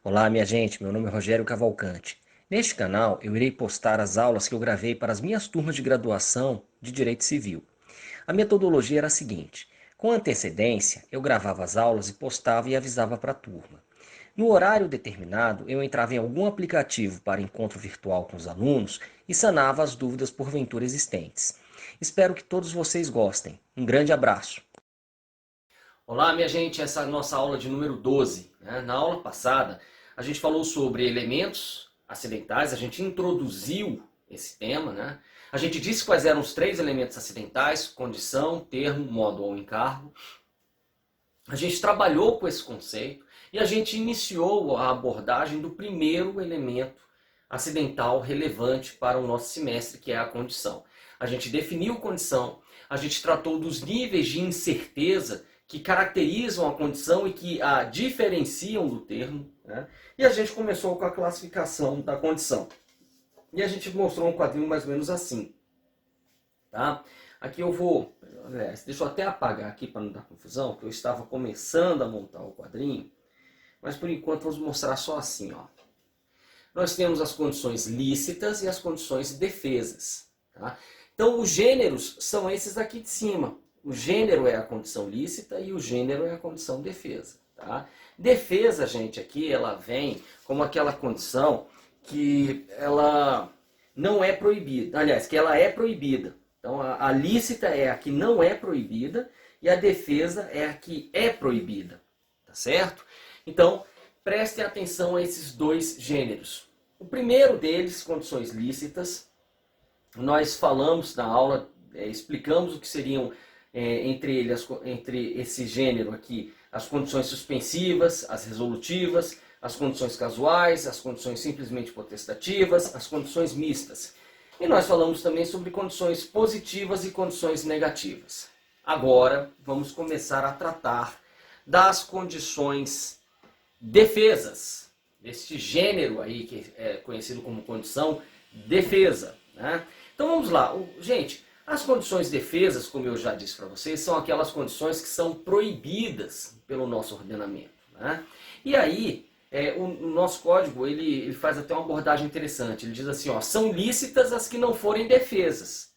Olá, minha gente, meu nome é Rogério Cavalcante. Neste canal, eu irei postar as aulas que eu gravei para as minhas turmas de graduação de Direito Civil. A metodologia era a seguinte: com antecedência, eu gravava as aulas e postava e avisava para a turma. No horário determinado, eu entrava em algum aplicativo para encontro virtual com os alunos e sanava as dúvidas porventura existentes. Espero que todos vocês gostem. Um grande abraço! Olá, minha gente, essa é a nossa aula de número 12. Na aula passada, a gente falou sobre elementos acidentais, a gente introduziu esse tema, né? A gente disse quais eram os três elementos acidentais: condição, termo, modo ou encargo. A gente trabalhou com esse conceito e a gente iniciou a abordagem do primeiro elemento acidental relevante para o nosso semestre, que é a condição. A gente definiu condição, a gente tratou dos níveis de incerteza que caracterizam a condição e que a diferenciam do termo, né? E a gente começou com a classificação da condição. E a gente mostrou um quadrinho mais ou menos assim. Tá? Aqui eu vou... deixa eu até apagar aqui para não dar confusão, porque eu estava começando a montar o quadrinho. Mas por enquanto vamos mostrar só assim, ó. Nós temos as condições lícitas e as condições defesas. Tá? Então os gêneros são esses aqui de cima. O gênero é a condição lícita e o gênero é a condição defesa. Tá? Defesa, gente, aqui ela vem como aquela condição que ela não é proibida. Aliás, que ela é proibida. Então a lícita é a que não é proibida e a defesa é a que é proibida. Tá certo? Então, prestem atenção a esses dois gêneros. O primeiro deles, condições lícitas, nós falamos na aula, explicamos o que seriam entre esse gênero aqui, as condições suspensivas, as resolutivas, as condições casuais, as condições simplesmente potestativas, as condições mistas. E nós falamos também sobre condições positivas e condições negativas. Agora, vamos começar a tratar das condições defesas, este gênero aí que é conhecido como condição defesa, né? Então vamos lá, gente, as condições defesas, como eu já disse para vocês, são aquelas condições que são proibidas pelo nosso ordenamento, né? E aí, o nosso código ele faz até uma abordagem interessante, ele diz assim, ó, são lícitas as que não forem defesas,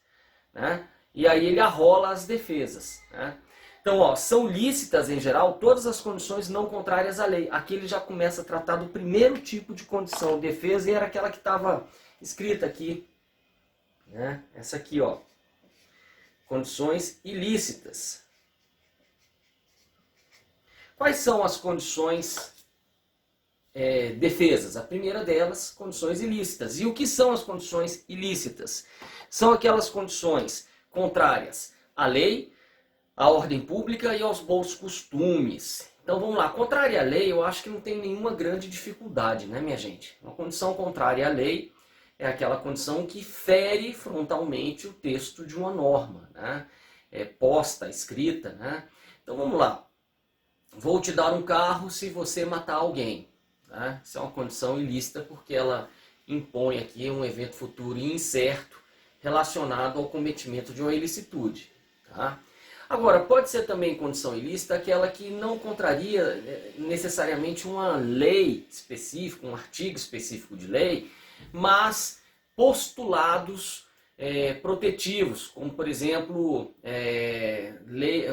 né? E aí ele arrola as defesas, né? Então, ó, são lícitas, em geral, todas as condições não contrárias à lei. Aqui ele já começa a tratar do primeiro tipo de condição, defesa, e era aquela que estava escrita aqui, né? Essa aqui, ó, condições ilícitas. Quais são as condições defesas? A primeira delas, condições ilícitas. E o que são as condições ilícitas? São aquelas condições contrárias à lei, à ordem pública e aos bons costumes. Então vamos lá, contrária à lei eu acho que não tem nenhuma grande dificuldade, né, minha gente? Uma condição contrária à lei é aquela condição que fere frontalmente o texto de uma norma, né? É posta, escrita, né? Então vamos lá, vou te dar um carro se você matar alguém, né? Isso é uma condição ilícita porque ela impõe aqui um evento futuro incerto relacionado ao cometimento de uma ilicitude, tá? Agora, pode ser também condição ilícita aquela que não contraria necessariamente uma lei específica, um artigo específico de lei, mas postulados protetivos, como por exemplo,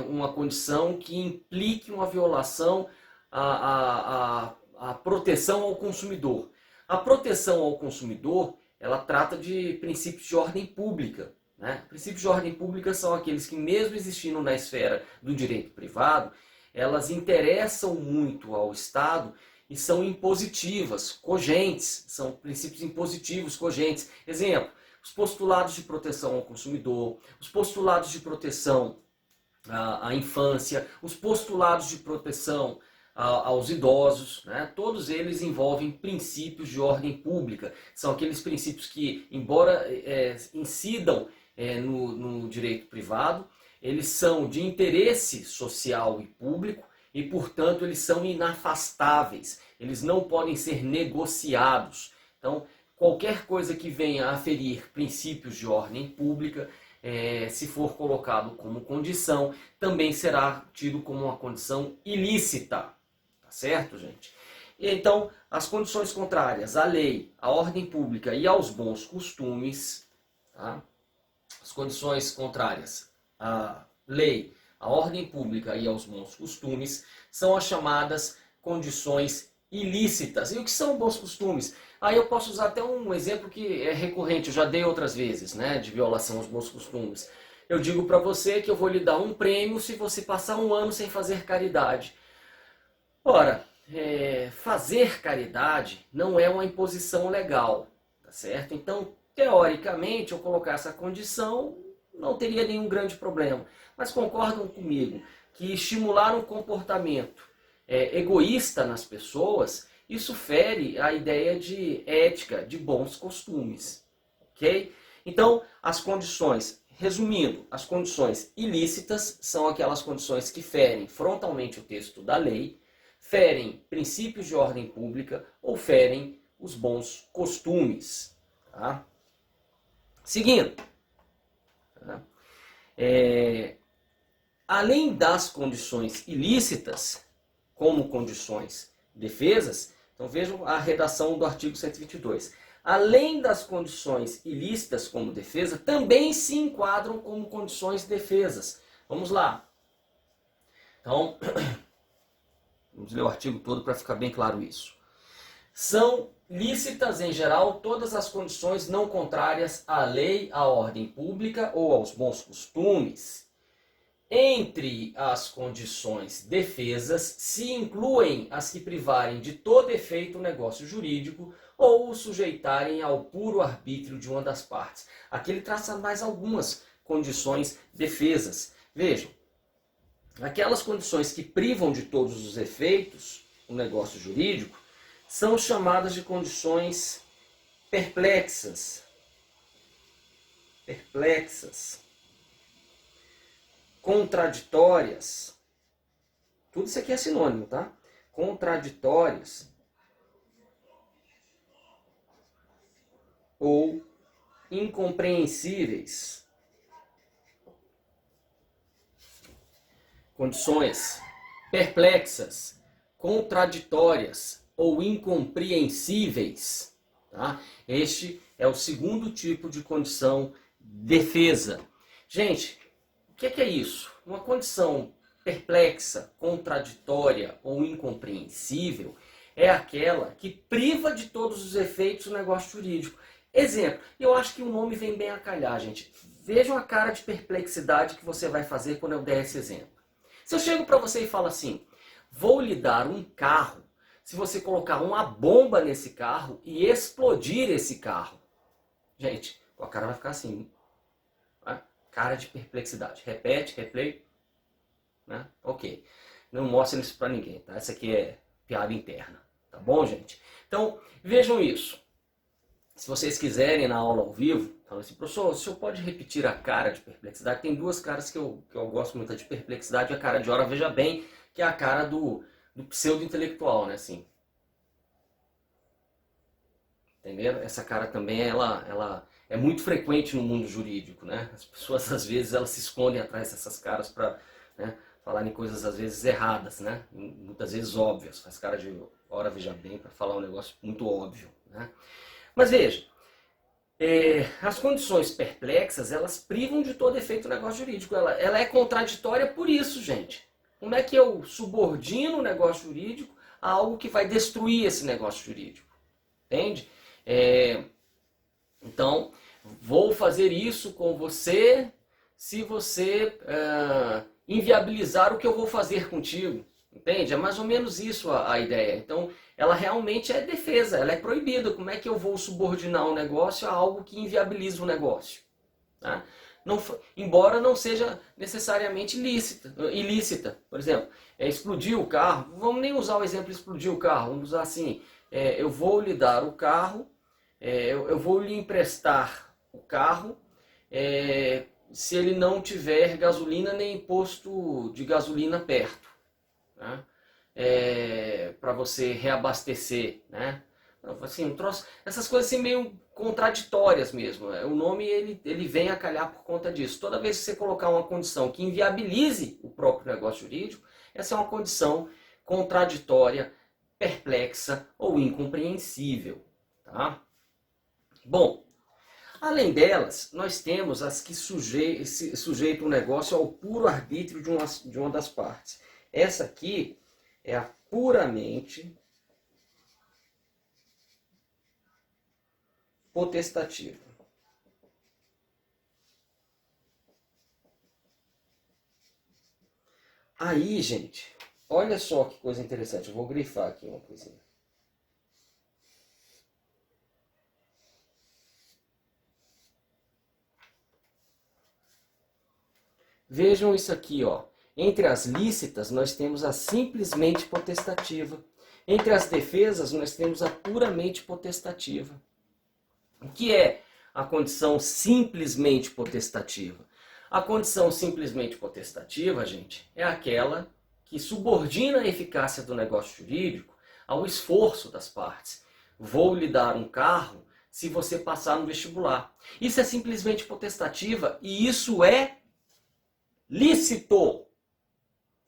uma condição que implique uma violação à proteção ao consumidor. A proteção ao consumidor, ela trata de princípios de ordem pública. Né? Princípios de ordem pública são aqueles que, mesmo existindo na esfera do direito privado, elas interessam muito ao Estado e são impositivas, cogentes, são princípios impositivos, cogentes. Exemplo, os postulados de proteção ao consumidor, os postulados de proteção à infância, os postulados de proteção aos idosos, né? Todos eles envolvem princípios de ordem pública. São aqueles princípios que, embora incidam no direito privado, eles são de interesse social e público e, portanto, eles são inafastáveis. Eles não podem ser negociados. Então, qualquer coisa que venha a ferir princípios de ordem pública, se for colocado como condição, também será tido como uma condição ilícita. Tá certo, gente? Então, as condições contrárias à lei, à ordem pública e aos bons costumes, tá? As condições contrárias à lei, à ordem pública e aos bons costumes são as chamadas condições ilícitas. E o que são bons costumes? Aí eu posso usar até um exemplo que é recorrente, eu já dei outras vezes, né, de violação aos bons costumes. Eu digo para você que eu vou lhe dar um prêmio se você passar um ano sem fazer caridade. Ora, fazer caridade não é uma imposição legal, tá certo? Então, teoricamente, eu colocar essa condição não teria nenhum grande problema. Mas concordam comigo que estimular um comportamento egoísta nas pessoas, isso fere a ideia de ética, de bons costumes, ok? Então, as condições, resumindo, as condições ilícitas são aquelas condições que ferem frontalmente o texto da lei, ferem princípios de ordem pública ou ferem os bons costumes. Tá? Seguindo. Tá? Além das condições ilícitas, como condições defesas, então vejam a redação do artigo 122. Além das condições ilícitas como defesa, também se enquadram como condições defesas. Vamos lá. Então, vamos ler o artigo todo para ficar bem claro isso. São lícitas, em geral, todas as condições não contrárias à lei, à ordem pública ou aos bons costumes. Entre as condições defesas se incluem as que privarem de todo efeito o negócio jurídico ou o sujeitarem ao puro arbítrio de uma das partes. Aqui ele traça mais algumas condições defesas. Vejam, aquelas condições que privam de todos os efeitos o negócio jurídico são chamadas de condições perplexas. Contraditórias. Tudo isso aqui é sinônimo, tá? Contraditórias ou incompreensíveis. Condições perplexas, contraditórias ou incompreensíveis. Tá? Este é o segundo tipo de condição defesa. Gente, o que é isso? Uma condição perplexa, contraditória ou incompreensível é aquela que priva de todos os efeitos o negócio jurídico. Exemplo, eu acho que o nome vem bem a calhar, gente. Vejam a cara de perplexidade que você vai fazer quando eu der esse exemplo. Se eu chego para você e falo assim, vou lhe dar um carro se você colocar uma bomba nesse carro e explodir esse carro. Gente, a cara vai ficar assim, né? Cara de perplexidade. Repete, replay. Né? Ok. Não mostra isso para ninguém, tá? Essa aqui é piada interna. Tá bom, gente? Então, vejam isso. Se vocês quiserem na aula ao vivo, falam assim, professor, o senhor pode repetir a cara de perplexidade? Tem duas caras que eu gosto muito de perplexidade. A cara de ora, veja bem, que é a cara do pseudo-intelectual, né? Assim. Entendeu? Essa cara também, ela é muito frequente no mundo jurídico, né? As pessoas, às vezes, elas se escondem atrás dessas caras para, né, falarem coisas, às vezes, erradas, né? Muitas vezes óbvias. Faz cara de ora, veja bem, para falar um negócio muito óbvio, né? Mas veja, as condições perplexas, elas privam de todo efeito o negócio jurídico. Ela é contraditória por isso, gente. Como é que eu subordino o negócio jurídico a algo que vai destruir esse negócio jurídico? Entende? Então, vou fazer isso com você se você inviabilizar o que eu vou fazer contigo. Entende? É mais ou menos isso a ideia. Então, ela realmente é defesa, ela é proibida. Como é que eu vou subordinar um negócio a algo que inviabiliza o negócio? Tá? Não, embora não seja necessariamente ilícita. Por exemplo, explodir o carro. Vamos nem usar o exemplo de explodir o carro. Vamos usar assim, eu vou lhe dar o carro, eu vou lhe emprestar o carro, se ele não tiver gasolina nem posto de gasolina perto. Né? Para você reabastecer, né? Assim, um troço, essas coisas assim meio contraditórias mesmo. O nome ele vem a calhar por conta disso. Toda vez que você colocar uma condição que inviabilize o próprio negócio jurídico, essa é uma condição contraditória perplexa ou incompreensível. Tá? Bom, além delas, nós temos as que sujeitam o negócio ao puro arbítrio de uma das partes. Essa aqui é a puramente potestativa. Aí, gente, olha só que coisa interessante. Eu vou grifar aqui uma coisinha. Vejam isso aqui, ó. Entre as lícitas, nós temos a simplesmente potestativa. Entre as defesas, nós temos a puramente potestativa. O que é a condição simplesmente potestativa? A condição simplesmente potestativa, gente, é aquela que subordina a eficácia do negócio jurídico ao esforço das partes. Vou lhe dar um carro se você passar no vestibular. Isso é simplesmente potestativa e isso é lícito.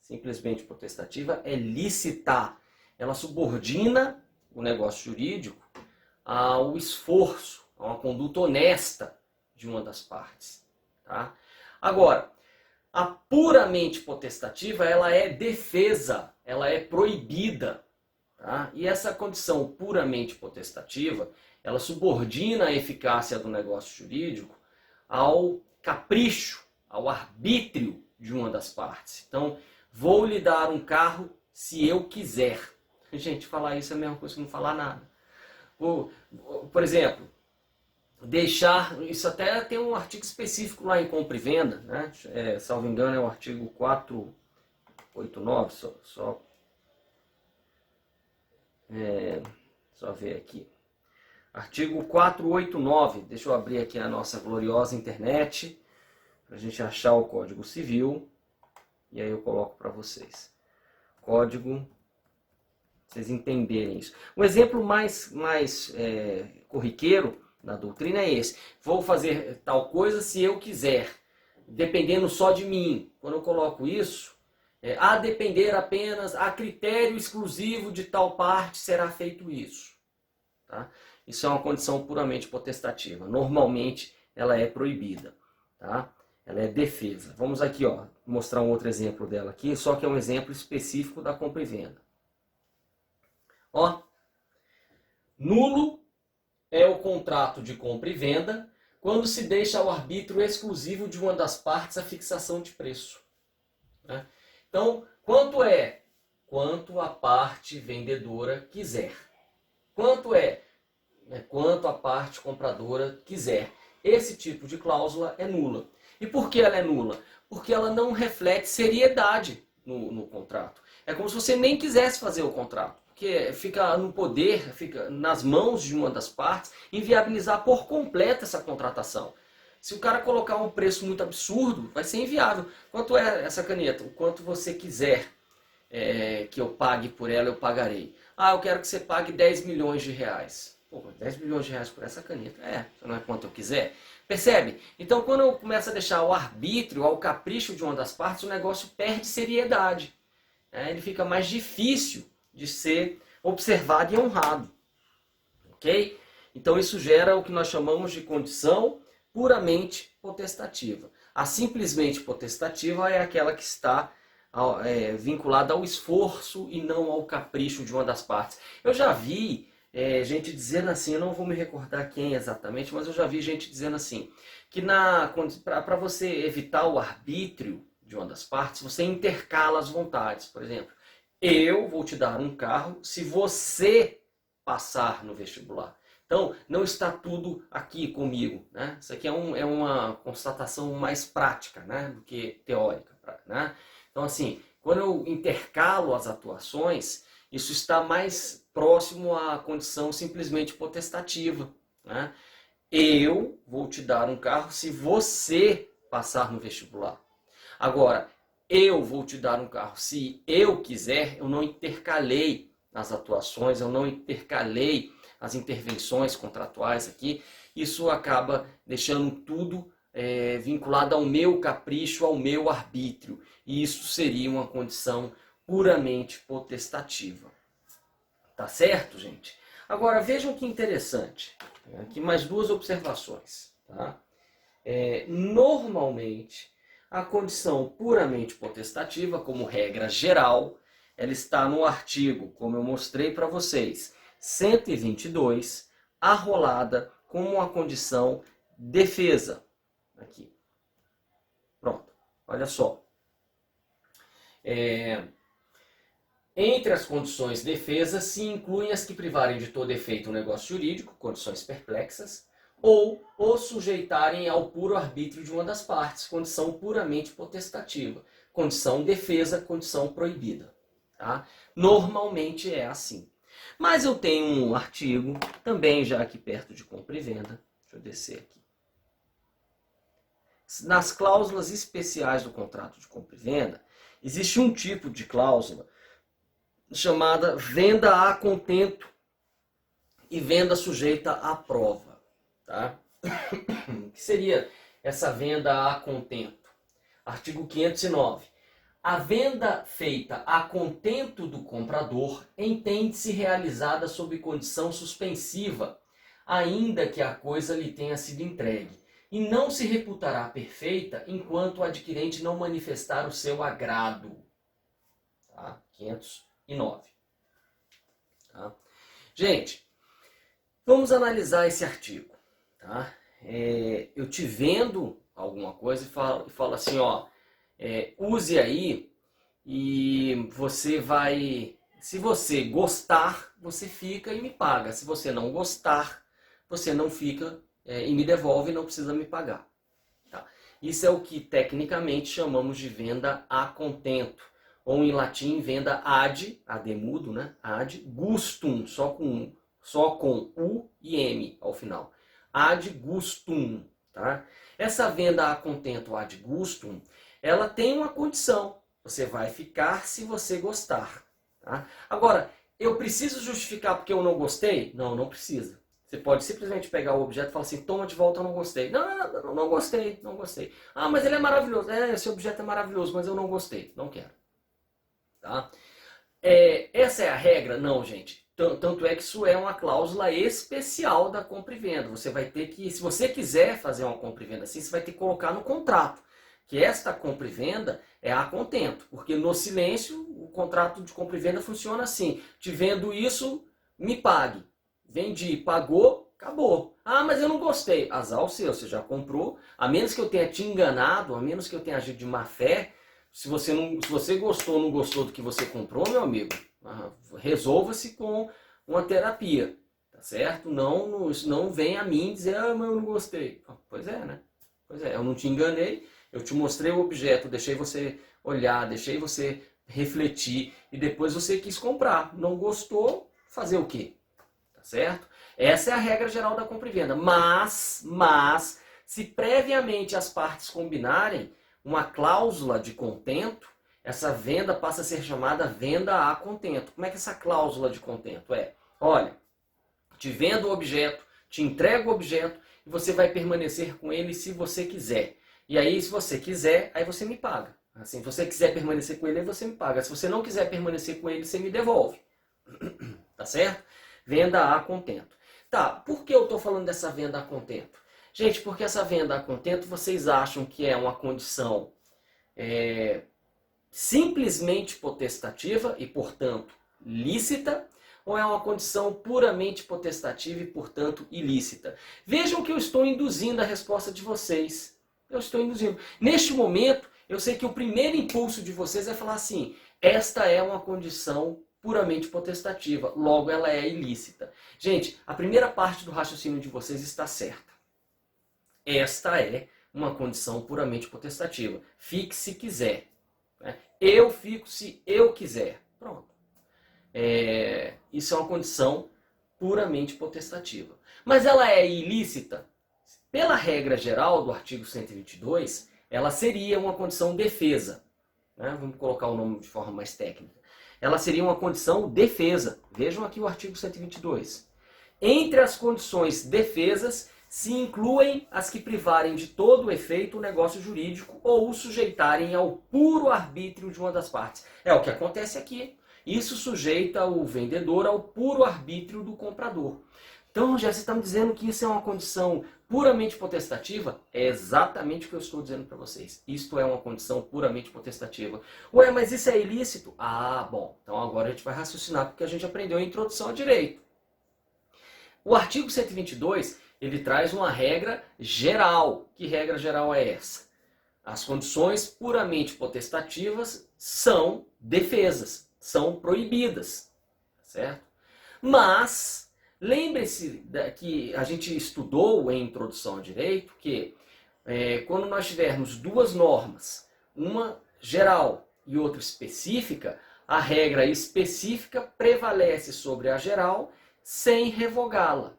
Simplesmente potestativa é lícita. Ela subordina o negócio jurídico ao esforço, a uma conduta honesta de uma das partes. Tá? Agora, a puramente potestativa, ela é defesa, ela é proibida. Tá? E essa condição puramente potestativa, ela subordina a eficácia do negócio jurídico ao capricho, ao arbítrio de uma das partes. Então, vou lhe dar um carro se eu quiser. Gente, falar isso é a mesma coisa que não falar nada. Por exemplo, deixar, isso até tem um artigo específico lá em compra e venda, né? Salvo engano é o artigo 489, só ver aqui. Artigo 489, deixa eu abrir aqui a nossa gloriosa internet, para a gente achar o Código Civil, e aí eu coloco para vocês. Código, vocês entenderem isso. Um exemplo mais corriqueiro na doutrina é esse. Vou fazer tal coisa se eu quiser, dependendo só de mim. Quando eu coloco isso, a depender apenas, a critério exclusivo de tal parte será feito isso. Tá? Isso é uma condição puramente potestativa. Normalmente ela é proibida. Tá? Ela é defesa. Vamos aqui, ó, mostrar um outro exemplo dela aqui, só que é um exemplo específico da compra e venda. Ó, nulo é o contrato de compra e venda quando se deixa ao arbítrio exclusivo de uma das partes a fixação de preço. Né? Então, quanto é? Quanto a parte vendedora quiser. Quanto é? Quanto a parte compradora quiser. Esse tipo de cláusula é nula. E por que ela é nula? Porque ela não reflete seriedade no contrato. É como se você nem quisesse fazer o contrato. Porque fica no poder, fica nas mãos de uma das partes, inviabilizar por completo essa contratação. Se o cara colocar um preço muito absurdo, vai ser inviável. Quanto é essa caneta? O quanto você quiser que eu pague por ela, eu pagarei. Ah, eu quero que você pague 10 milhões de reais. Pô, 10 milhões de reais por essa caneta. Não é quanto eu quiser. Percebe? Então, quando eu começo a deixar ao arbítrio, ao capricho de uma das partes, o negócio perde seriedade. Ele fica mais difícil de ser observado e honrado. Ok? Então, isso gera o que nós chamamos de condição puramente potestativa. A simplesmente potestativa é aquela que está vinculada ao esforço e não ao capricho de uma das partes. Eu já vi gente dizendo assim, eu não vou me recordar quem exatamente, mas eu já vi gente dizendo assim, que para você evitar o arbítrio de uma das partes, você intercala as vontades. Por exemplo, eu vou te dar um carro se você passar no vestibular. Então, não está tudo aqui comigo. Né? Isso aqui é uma constatação mais prática, né, do que teórica. Né? Então, assim, quando eu intercalo as atuações, isso está mais próximo à condição simplesmente potestativa. Né? Eu vou te dar um carro se você passar no vestibular. Agora, eu vou te dar um carro se eu quiser, eu não intercalei as atuações, eu não intercalei as intervenções contratuais aqui. Isso acaba deixando tudo vinculado ao meu capricho, ao meu arbítrio. E isso seria uma condição puramente potestativa. Tá certo, gente? Agora, vejam que interessante. Aqui mais duas observações. Tá? Normalmente, a condição puramente potestativa, como regra geral, ela está no artigo, como eu mostrei para vocês, 122, arrolada como uma condição defesa. Aqui. Pronto. Olha só. Entre as condições defesa se incluem as que privarem de todo efeito o negócio jurídico, condições perplexas, ou o sujeitarem ao puro arbítrio de uma das partes, condição puramente potestativa. Condição defesa, condição proibida. Tá? Normalmente é assim. Mas eu tenho um artigo, também já aqui perto de compra e venda. Deixa eu descer aqui. Nas cláusulas especiais do contrato de compra e venda, existe um tipo de cláusula chamada venda a contento e venda sujeita à prova. Tá? O que seria essa venda a contento? Artigo 509. A venda feita a contento do comprador entende-se realizada sob condição suspensiva, ainda que a coisa lhe tenha sido entregue, e não se reputará perfeita enquanto o adquirente não manifestar o seu agrado. Tá? 509. Tá? Gente, vamos analisar esse artigo. Tá? Eu te vendo alguma coisa e falo assim, ó, use aí e você vai... Se você gostar, você fica e me paga. Se você não gostar, você não fica e me devolve e não precisa me pagar. Tá? Isso é o que tecnicamente chamamos de venda a contento. Ou em latim, venda ad mudo, né? Ad gustum, só com U e M ao final. Ad gustum. Tá? Essa venda a contento ad gustum, ela tem uma condição. Você vai ficar se você gostar. Tá? Agora, eu preciso justificar porque eu não gostei? Não, não precisa. Você pode simplesmente pegar o objeto e falar assim, toma de volta, eu não gostei. Não gostei, não gostei. Ah, mas ele é maravilhoso. Esse objeto é maravilhoso, mas eu não gostei, não quero. Tá? Essa é a regra? Não, gente. Tanto é que isso é uma cláusula especial da compra e venda. Você vai ter que, se você quiser fazer uma compra e venda assim, você vai ter que colocar no contrato que esta compra e venda é a contento. Porque no silêncio, o contrato de compra e venda funciona assim. Te vendo isso, me pague. Vendi, pagou, acabou. Ah, mas eu não gostei. Azar o seu, você já comprou. A menos que eu tenha te enganado, a menos que eu tenha agido de má fé, se você gostou ou não gostou do que você comprou, meu amigo, resolva-se com uma terapia, tá certo? Não vem a mim dizer, mas eu não gostei. Pois é, né? Pois é, eu não te enganei, eu te mostrei o objeto, deixei você olhar, deixei você refletir e depois você quis comprar. Não gostou, fazer o quê? Tá certo? Essa é a regra geral da compra e venda. Mas, se previamente as partes combinarem uma cláusula de contento, essa venda passa a ser chamada venda a contento. Como é que essa cláusula de contento é? Olha, te vendo o objeto, te entrego o objeto e você vai permanecer com ele se você quiser. E aí, se você quiser, aí você me paga. Assim, se você quiser permanecer com ele, aí você me paga. Se você não quiser permanecer com ele, você me devolve. Tá certo? Venda a contento. Tá, por que eu estou falando dessa venda a contento? Gente, porque essa venda a contento, vocês acham que é uma condição simplesmente potestativa e, portanto, lícita, ou é uma condição puramente potestativa e, portanto, ilícita? Vejam que eu estou induzindo a resposta de vocês. Eu estou induzindo. Neste momento, eu sei que o primeiro impulso de vocês é falar assim, esta é uma condição puramente potestativa, logo ela é ilícita. Gente, a primeira parte do raciocínio de vocês está certa. Esta é uma condição puramente potestativa. Fique se quiser. Eu fico se eu quiser. Pronto. Isso é uma condição puramente potestativa. Mas ela é ilícita? Pela regra geral do artigo 122, ela seria uma condição defesa. Vamos colocar o nome de forma mais técnica. Ela seria uma condição defesa. Vejam aqui o artigo 122. Entre as condições defesas se incluem as que privarem de todo o efeito o negócio jurídico ou o sujeitarem ao puro arbítrio de uma das partes. É o que acontece aqui. Isso sujeita o vendedor ao puro arbítrio do comprador. Então, Rogério, você está me dizendo que isso é uma condição puramente potestativa? É exatamente o que eu estou dizendo para vocês. Isto é uma condição puramente potestativa. Ué, mas isso é ilícito? Ah, bom. Então agora a gente vai raciocinar porque a gente aprendeu a introdução ao direito. O artigo 122, ele traz uma regra geral. Que regra geral é essa? As condições puramente potestativas são defesas, são proibidas, certo? Mas lembre-se que a gente estudou em Introdução ao Direito que quando nós tivermos duas normas, uma geral e outra específica, a regra específica prevalece sobre a geral sem revogá-la.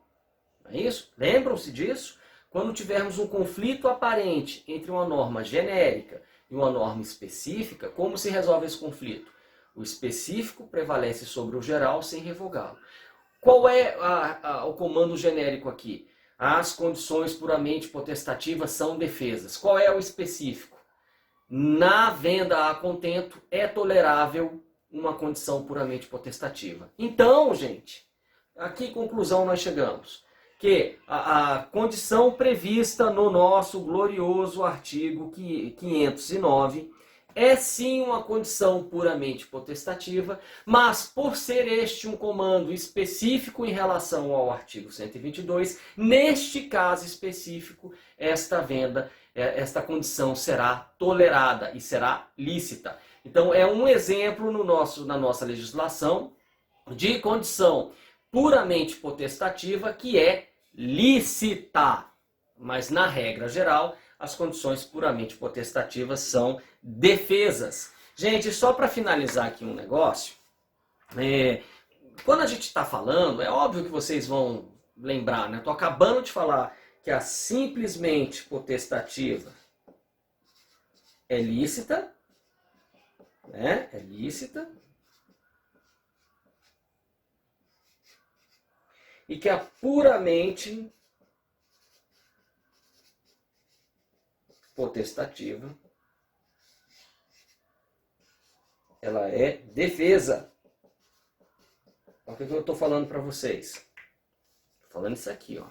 Não é isso? Lembram-se disso? Quando tivermos um conflito aparente entre uma norma genérica e uma norma específica, como se resolve esse conflito? O específico prevalece sobre o geral sem revogá-lo. Qual é o comando genérico aqui? As condições puramente potestativas são defesas. Qual é o específico? Na venda a contento é tolerável uma condição puramente potestativa. Então, gente, a que conclusão nós chegamos? Que a condição prevista no nosso glorioso artigo 509 é sim uma condição puramente potestativa, mas por ser este um comando específico em relação ao artigo 122, neste caso específico, esta condição será tolerada e será lícita. Então é um exemplo na nossa legislação de condição puramente potestativa que é lícita, mas na regra geral as condições puramente potestativas são defesas. Gente, só para finalizar aqui um negócio, quando a gente está falando, é óbvio que vocês vão lembrar, né? Estou acabando de falar que a simplesmente potestativa é lícita, né? É lícita. E que a puramente potestativa ela é defesa. Olha o que eu estou falando para vocês. Estou falando isso aqui, ó.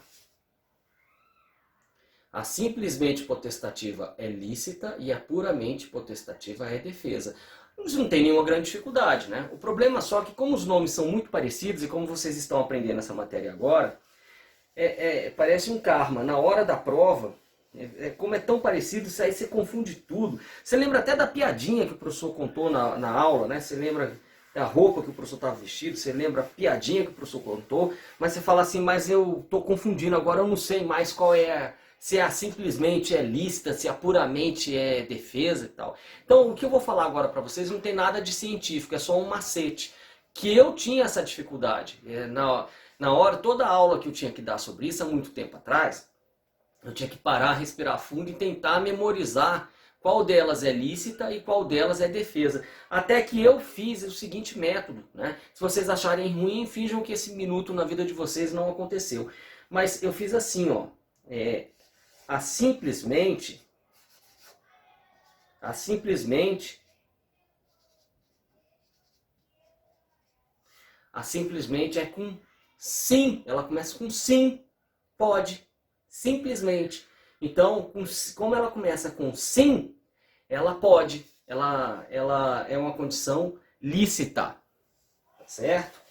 A simplesmente potestativa é lícita e a puramente potestativa é defesa. Isso não tem nenhuma grande dificuldade, né? O problema só é que como os nomes são muito parecidos e como vocês estão aprendendo essa matéria agora, parece um karma. Na hora da prova, como é tão parecido, isso aí você confunde tudo. Você lembra até da piadinha que o professor contou na aula, né? Você lembra da roupa que o professor estava vestido, você lembra a piadinha que o professor contou, mas você fala assim, mas eu estou confundindo agora, eu não sei mais qual é, se a simplesmente é lícita, se a puramente é defesa e tal. Então o que eu vou falar agora para vocês não tem nada de científico, é só um macete. Que eu tinha essa dificuldade. Na hora, toda a aula que eu tinha que dar sobre isso, há muito tempo atrás, eu tinha que parar, respirar fundo e tentar memorizar qual delas é lícita e qual delas é defesa. Até que eu fiz o seguinte método, né? Se vocês acharem ruim, finjam que esse minuto na vida de vocês não aconteceu. Mas eu fiz assim, ó. A simplesmente é com sim. Ela começa com sim, pode. Simplesmente. Então, como ela começa com sim, ela pode. Ela é uma condição lícita. Tá certo?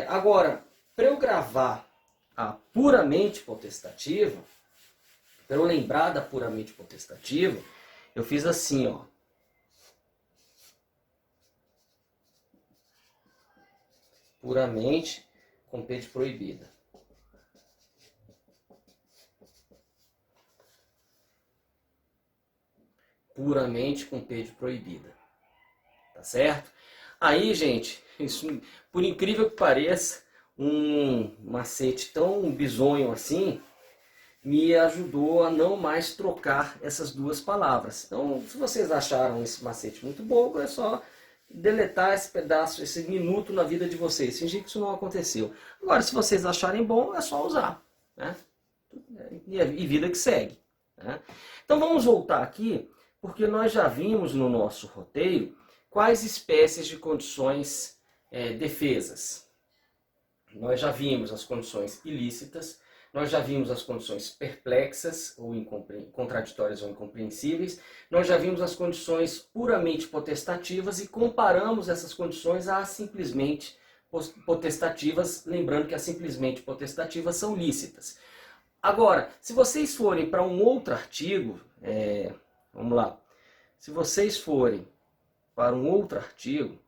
Agora, para eu gravar a puramente potestativa, para eu lembrar da puramente potestativa, eu fiz assim, ó. Puramente com P de proibida. Puramente com P de proibida. Tá certo? Aí, gente, isso, por incrível que pareça, um macete tão bizonho assim me ajudou a não mais trocar essas duas palavras. Então, se vocês acharam esse macete muito bobo, é só deletar esse pedaço, esse minuto na vida de vocês. Fingir que isso não aconteceu. Agora, se vocês acharem bom, é só usar. Né? E vida que segue. Né? Então, vamos voltar aqui, porque nós já vimos no nosso roteiro quais espécies de condições defesas? Nós já vimos as condições ilícitas, nós já vimos as condições perplexas, ou contraditórias ou incompreensíveis, nós já vimos as condições puramente potestativas e comparamos essas condições às simplesmente potestativas, lembrando que as simplesmente potestativas são lícitas. Agora, se vocês forem para um outro artigo, vamos lá, se vocês forem para um outro artigo,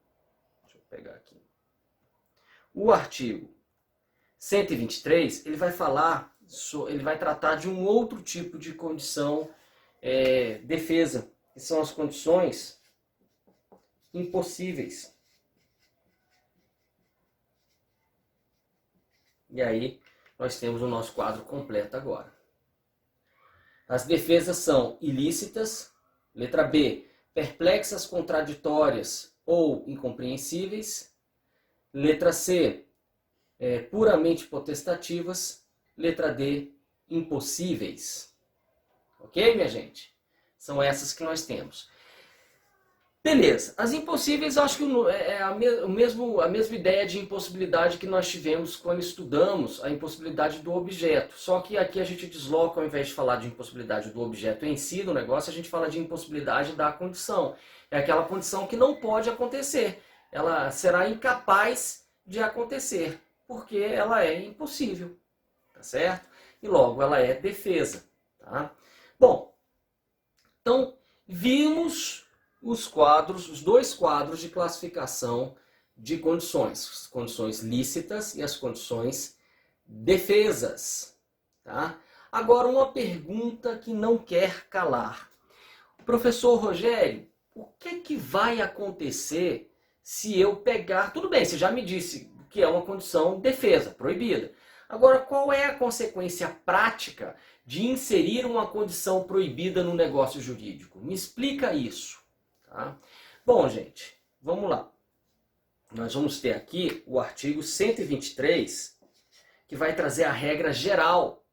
deixa eu pegar aqui, o artigo 123, ele vai falar, ele vai tratar de um outro tipo de condição defesa, que são as condições impossíveis. E aí, nós temos o nosso quadro completo agora. As defesas são ilícitas, letra B, perplexas, contraditórias ou incompreensíveis. Letra C, puramente potestativas. Letra D, impossíveis. Ok, minha gente? São essas que nós temos. Beleza, as impossíveis eu acho que é a mesma ideia de impossibilidade que nós tivemos quando estudamos a impossibilidade do objeto. Só que aqui a gente desloca, ao invés de falar de impossibilidade do objeto em si, do negócio, a gente fala de impossibilidade da condição. É aquela condição que não pode acontecer. Ela será incapaz de acontecer, porque ela é impossível, tá certo? E logo ela é defesa, tá? Bom, então vimos os dois quadros de classificação de condições, as condições lícitas e as condições defesas. Tá? Agora, uma pergunta que não quer calar. Professor Rogério, o que vai acontecer se eu pegar... Tudo bem, você já me disse que é uma condição defesa, proibida. Agora, qual é a consequência prática de inserir uma condição proibida no negócio jurídico? Me explica isso. Tá? Bom, gente, vamos lá. Nós vamos ter aqui o artigo 123, que vai trazer a regra geral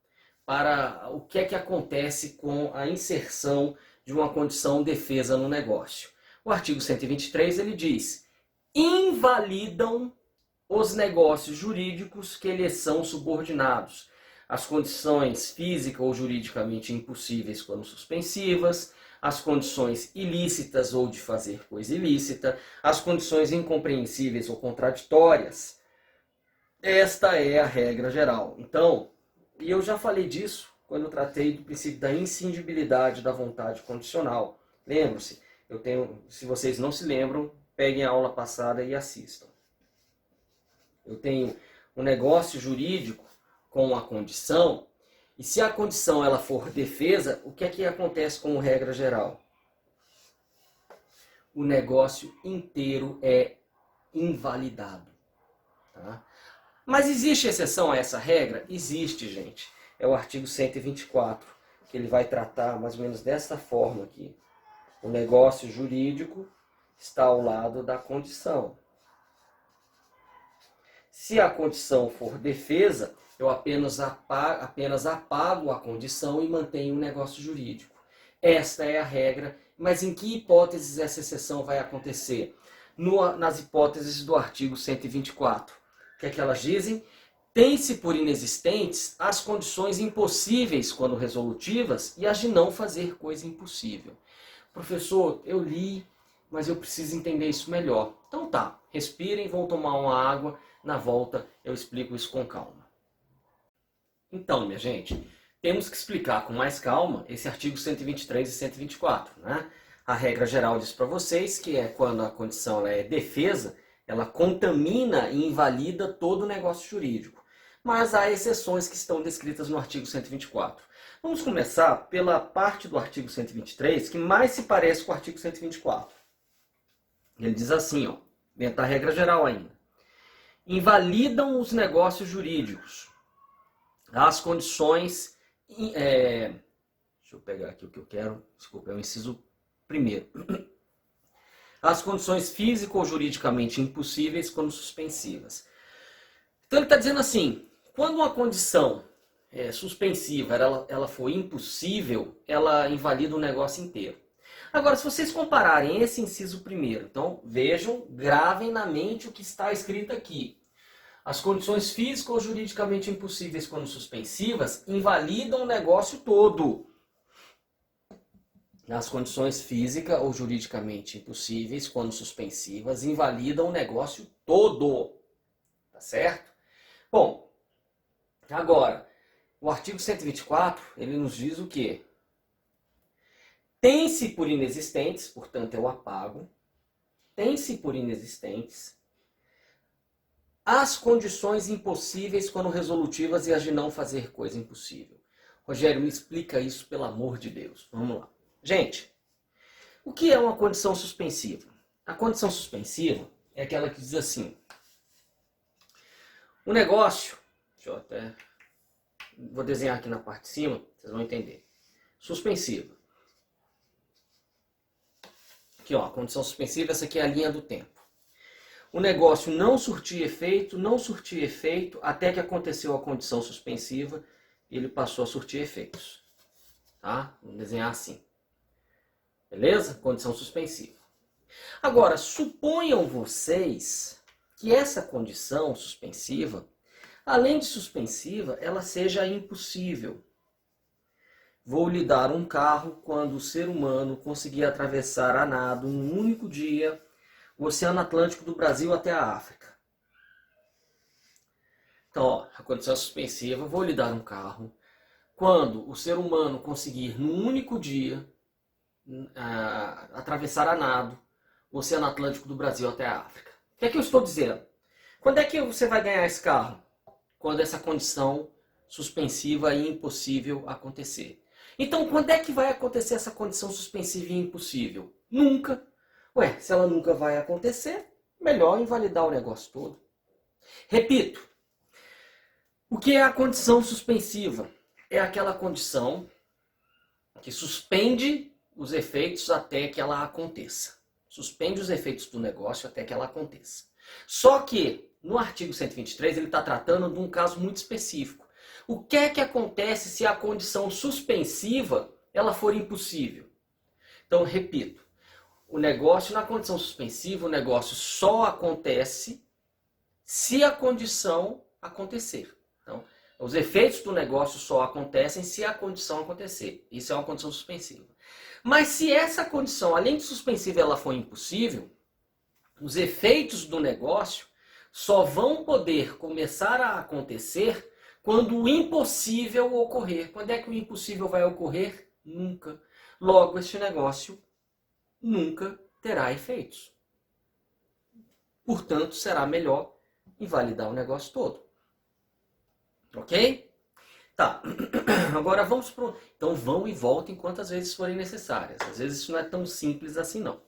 para o que é que acontece com a inserção de uma condição defesa no negócio. O artigo 123, ele diz: invalidam os negócios jurídicos que lhes são subordinados as condições física ou juridicamente impossíveis quando suspensivas, as condições ilícitas ou de fazer coisa ilícita, as condições incompreensíveis ou contraditórias. Esta é a regra geral. Então, e eu já falei disso quando eu tratei do princípio da inscindibilidade da vontade condicional. Lembram-se, se vocês não se lembram, peguem a aula passada e assistam. Eu tenho um negócio jurídico com a condição. E se a condição ela for defesa, o que é que acontece como regra geral? O negócio inteiro é invalidado. Tá? Mas existe exceção a essa regra? Existe, gente. É o artigo 124, que ele vai tratar mais ou menos dessa forma aqui. O negócio jurídico está ao lado da condição. Se a condição for defesa, eu apenas apago a condição e mantenho o negócio jurídico. Esta é a regra, mas em que hipóteses essa exceção vai acontecer? Nas hipóteses do artigo 124. O que é que elas dizem? Tem-se por inexistentes as condições impossíveis quando resolutivas e as de não fazer coisa impossível. Professor, eu li, mas eu preciso entender isso melhor. Então tá, respirem, vão tomar uma água, na volta eu explico isso com calma. Então, minha gente, temos que explicar com mais calma esse artigo 123 e 124. Né? A regra geral diz para vocês que é quando a condição ela é defesa, ela contamina e invalida todo o negócio jurídico. Mas há exceções que estão descritas no artigo 124. Vamos começar pela parte do artigo 123 que mais se parece com o artigo 124. Ele diz assim, ó, dentro da regra geral ainda. Invalidam os negócios jurídicos. As condições... deixa eu pegar aqui o que eu quero. Desculpa, é o inciso primeiro. As condições físico ou juridicamente impossíveis quando suspensivas. Então ele está dizendo assim, quando uma condição suspensiva ela for impossível, ela invalida o negócio inteiro. Agora, se vocês compararem esse inciso primeiro, então vejam, gravem na mente o que está escrito aqui. As condições físicas ou juridicamente impossíveis quando suspensivas invalidam o negócio todo. As condições físicas ou juridicamente impossíveis quando suspensivas invalidam o negócio todo. Tá certo? Bom, agora, o artigo 124, ele nos diz o quê? Tem-se por inexistentes, portanto eu apago, tem-se por inexistentes as condições impossíveis quando resolutivas e as de não fazer coisa impossível. Rogério, me explica isso, pelo amor de Deus. Vamos lá. Gente, o que é uma condição suspensiva? A condição suspensiva é aquela que diz assim, o negócio, deixa eu até, vou desenhar aqui na parte de cima, vocês vão entender. Suspensiva. Aqui, ó, a condição suspensiva, essa aqui é a linha do tempo. O negócio não surtia efeito, até que aconteceu a condição suspensiva e ele passou a surtir efeitos. Tá? Vamos desenhar assim. Beleza? Condição suspensiva. Agora, suponham vocês que essa condição suspensiva, além de suspensiva, ela seja impossível. Vou lhe dar um carro quando o ser humano conseguir atravessar a nado em um único dia o Oceano Atlântico do Brasil até a África. Então, ó, a condição suspensiva, vou lhe dar um carro quando o ser humano conseguir num único dia atravessar a nado o Oceano Atlântico do Brasil até a África. O que é que eu estou dizendo? Quando é que você vai ganhar esse carro? Quando essa condição suspensiva e impossível acontecer. Então, quando é que vai acontecer essa condição suspensiva e impossível? Nunca. Ué, se ela nunca vai acontecer, melhor invalidar o negócio todo. Repito, o que é a condição suspensiva? É aquela condição que suspende os efeitos até que ela aconteça. Suspende os efeitos do negócio até que ela aconteça. Só que, no artigo 123, ele está tratando de um caso muito específico. O que é que acontece se a condição suspensiva ela for impossível? Então, repito, o negócio na condição suspensiva, o negócio só acontece se a condição acontecer. Então, os efeitos do negócio só acontecem se a condição acontecer. Isso é uma condição suspensiva. Mas se essa condição, além de suspensiva, ela for impossível, os efeitos do negócio só vão poder começar a acontecer quando o impossível ocorrer. Quando é que o impossível vai ocorrer? Nunca. Logo, este negócio nunca terá efeitos. Portanto, será melhor invalidar o negócio todo. Ok? Tá. Agora vamos pro... Então vão e voltem quantas vezes forem necessárias. Às vezes isso não é tão simples assim não.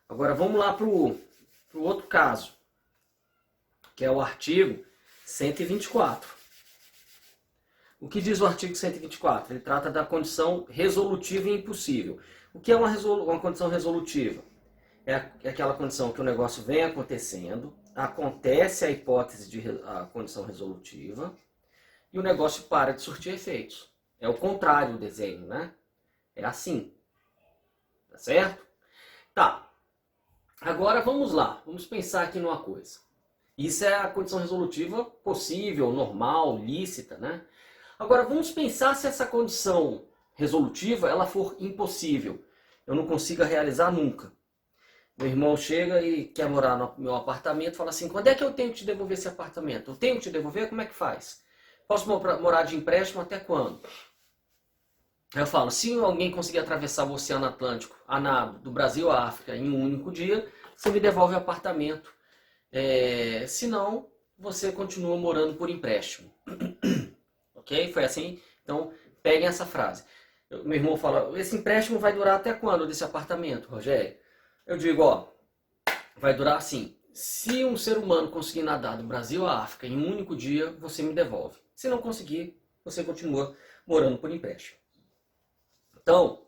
Agora vamos lá pro outro caso, que é o artigo 124. O que diz o artigo 124? Ele trata da condição resolutiva e impossível. O que é uma condição resolutiva? É aquela condição que o negócio vem acontecendo, acontece a hipótese de a condição resolutiva e o negócio para de surtir efeitos. É o contrário do desenho, né? É assim. Tá certo? Tá. Agora vamos lá. Vamos pensar aqui numa coisa. Isso é a condição resolutiva possível, normal, lícita, né? Agora vamos pensar se essa condição resolutiva ela for impossível. Eu não consigo realizar nunca. Meu irmão chega e quer morar no meu apartamento e fala assim, quando é que eu tenho que te devolver esse apartamento? Eu tenho que te devolver? Como é que faz? Posso morar de empréstimo até quando? Aí eu falo, se alguém conseguir atravessar o Oceano Atlântico a nado do Brasil à África em um único dia, você me devolve o apartamento. Se não, você continua morando por empréstimo. Ok? Foi assim? Então, peguem essa frase. Meu irmão fala, esse empréstimo vai durar até quando desse apartamento, Rogério? Eu digo, ó, vai durar assim. Se um ser humano conseguir nadar do Brasil à África em um único dia, você me devolve. Se não conseguir, você continua morando por empréstimo. Então,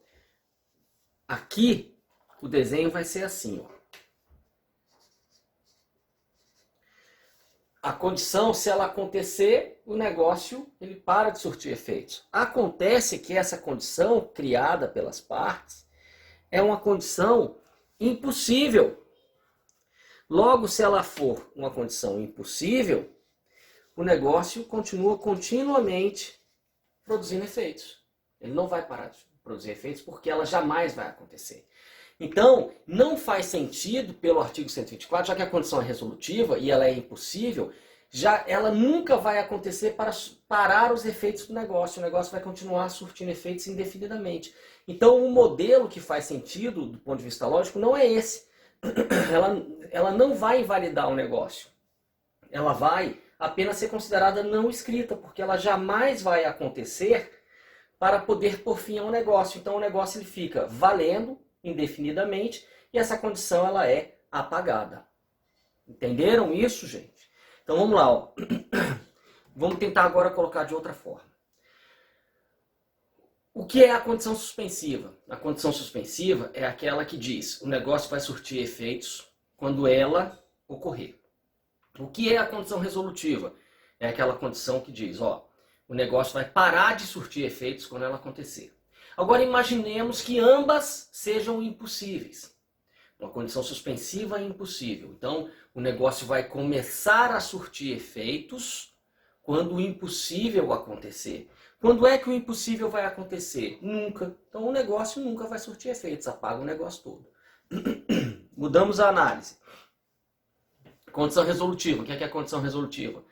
aqui o desenho vai ser assim, ó. A condição, se ela acontecer, o negócio ele para de surtir efeitos. Acontece que essa condição criada pelas partes, é uma condição impossível. Logo, se ela for uma condição impossível, o negócio continua continuamente produzindo efeitos. Ele não vai parar de produzir efeitos porque ela jamais vai acontecer. Então, não faz sentido, pelo artigo 124, já que a condição é resolutiva e ela é impossível, ela nunca vai acontecer para parar os efeitos do negócio. O negócio vai continuar surtindo efeitos indefinidamente. Então, o modelo que faz sentido, do ponto de vista lógico, não é esse. Ela não vai invalidar o negócio. Ela vai apenas ser considerada não escrita, porque ela jamais vai acontecer para poder pôr fim ao negócio. Então, o negócio ele fica valendo indefinidamente e essa condição ela é apagada. Entenderam isso, gente? Então vamos lá, ó. Vamos tentar agora colocar de outra forma. O que é a condição suspensiva? A condição suspensiva é aquela que diz: o negócio vai surtir efeitos quando ela ocorrer. O que é a condição resolutiva? É aquela condição que diz, ó, o negócio vai parar de surtir efeitos quando ela acontecer. Agora imaginemos que ambas sejam impossíveis. Uma condição suspensiva é impossível. Então, o negócio vai começar a surtir efeitos quando o impossível acontecer. Quando é que o impossível vai acontecer? Nunca. Então, o negócio nunca vai surtir efeitos. Apaga o negócio todo. Mudamos a análise. Condição resolutiva. O que é a condição resolutiva?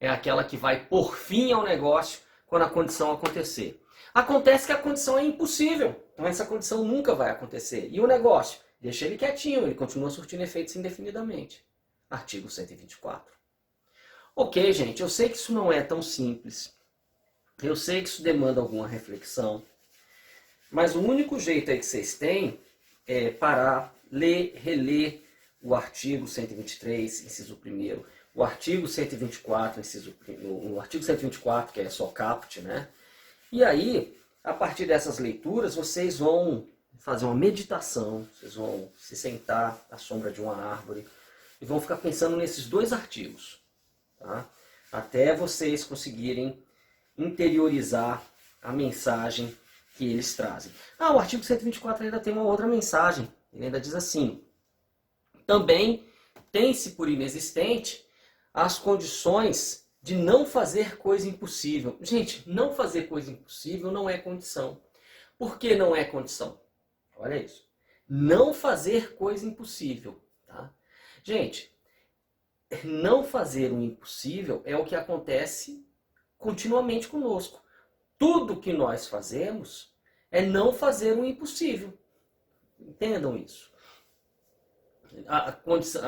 É aquela que vai pôr fim ao negócio quando a condição acontecer. Acontece que a condição é impossível. Então, essa condição nunca vai acontecer. E o negócio? Deixa ele quietinho, ele continua surtindo efeitos indefinidamente. Artigo 124. Ok, gente, eu sei que isso não é tão simples. Eu sei que isso demanda alguma reflexão. Mas o único jeito aí que vocês têm é parar, ler, reler o artigo 123, inciso 1º, o artigo 124, o artigo 124, que é só caput, né? E aí, a partir dessas leituras, vocês vão fazer uma meditação, vocês vão se sentar à sombra de uma árvore e vão ficar pensando nesses dois artigos, tá? Até vocês conseguirem interiorizar a mensagem que eles trazem. O artigo 124 ainda tem uma outra mensagem. Ele ainda diz assim: também tem-se por inexistente as condições de não fazer coisa impossível. Gente, não fazer coisa impossível não é condição. Por que não é condição? Olha isso. Não fazer coisa impossível. Tá? Gente, não fazer o impossível é o que acontece continuamente conosco. Tudo que nós fazemos é não fazer o impossível. Entendam isso.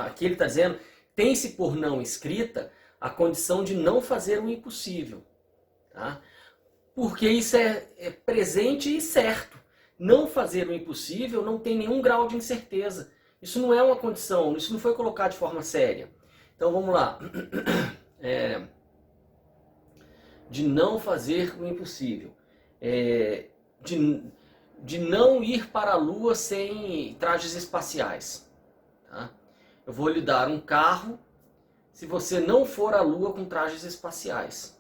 Aqui ele está dizendo, tem-se por não escrita a condição de não fazer o impossível. Tá? Porque isso é presente e certo. Não fazer o impossível não tem nenhum grau de incerteza. Isso não é uma condição, isso não foi colocado de forma séria. Então vamos lá. De não fazer o impossível. De não ir para a Lua sem trajes espaciais. Tá? Eu vou lhe dar um carro se você não for à Lua com trajes espaciais.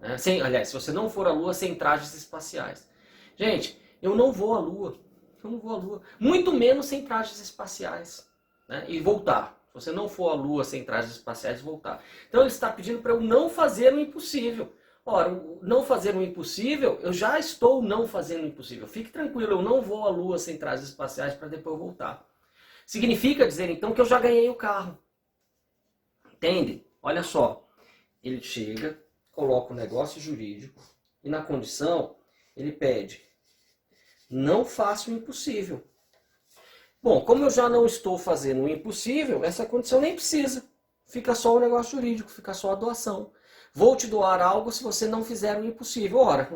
Né? Aliás, se você não for à Lua sem trajes espaciais. Gente, eu não vou à Lua. Eu não vou à Lua. Muito menos sem trajes espaciais. Né? E voltar. Se você não for à Lua sem trajes espaciais, voltar. Então ele está pedindo para eu não fazer o impossível. Ora, não fazer o impossível, eu já estou não fazendo o impossível. Fique tranquilo, eu não vou à Lua sem trajes espaciais para depois voltar. Significa dizer então que eu já ganhei o carro. Entende? Olha só. Ele chega, coloca o negócio jurídico e na condição ele pede: não faça o impossível. Bom, como eu já não estou fazendo o impossível, essa condição nem precisa. Fica só o negócio jurídico, fica só a doação. Vou te doar algo se você não fizer o impossível. Ora,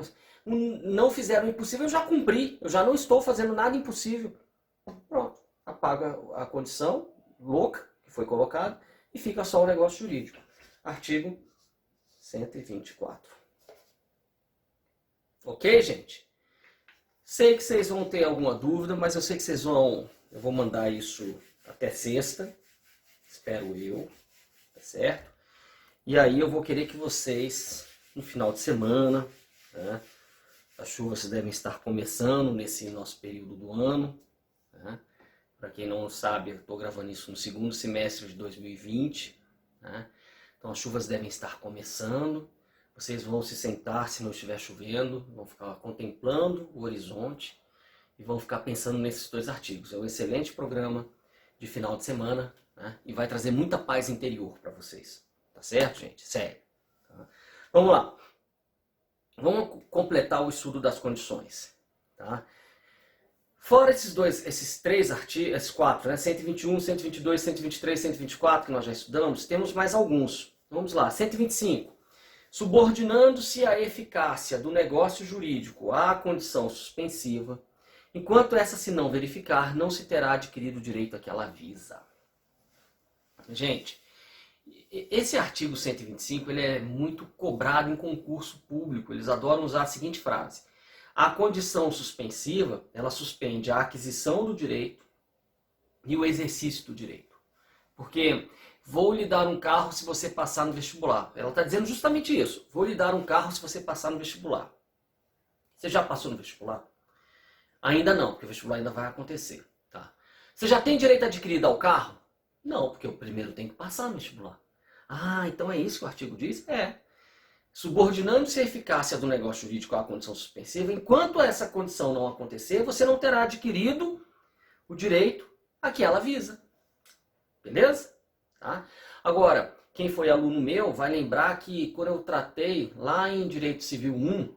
não fizer o impossível, eu já cumpri. Eu já não estou fazendo nada impossível. Pronto. Apaga a condição louca que foi colocada e fica só o negócio jurídico. Artigo 124. Ok, gente? Sei que vocês vão ter alguma dúvida, mas eu sei que vocês vão... Eu vou mandar isso até sexta. Espero eu. Tá certo? E aí eu vou querer que vocês, no final de semana, né, as chuvas devem estar começando nesse nosso período do ano, né? Para quem não sabe, eu estou gravando isso no segundo semestre de 2020, né? Então as chuvas devem estar começando. Vocês vão se sentar, se não estiver chovendo, vão ficar contemplando o horizonte e vão ficar pensando nesses dois artigos. É um excelente programa de final de semana, né? E vai trazer muita paz interior para vocês. Tá certo, gente? Sério. Tá? Vamos lá. Vamos completar o estudo das condições. Tá? Fora esses três artigos, esses quatro, né? 121, 122, 123, 124, que nós já estudamos, temos mais alguns. Vamos lá. 125. Subordinando-se a eficácia do negócio jurídico à condição suspensiva, enquanto essa se não verificar, não se terá adquirido o direito a que ela visa. Gente, esse artigo 125 ele é muito cobrado em concurso público. Eles adoram usar a seguinte frase: a condição suspensiva, ela suspende a aquisição do direito e o exercício do direito. Porque vou lhe dar um carro se você passar no vestibular. Ela está dizendo justamente isso. Vou lhe dar um carro se você passar no vestibular. Você já passou no vestibular? Ainda não, porque o vestibular ainda vai acontecer. Tá? Você já tem direito adquirido ao carro? Não, porque eu primeiro tenho que passar no vestibular. Ah, então é isso que o artigo diz? É. Subordinando-se a eficácia do negócio jurídico à condição suspensiva, enquanto essa condição não acontecer, você não terá adquirido o direito a que ela visa. Beleza? Tá? Agora, quem foi aluno meu vai lembrar que quando eu tratei lá em Direito Civil 1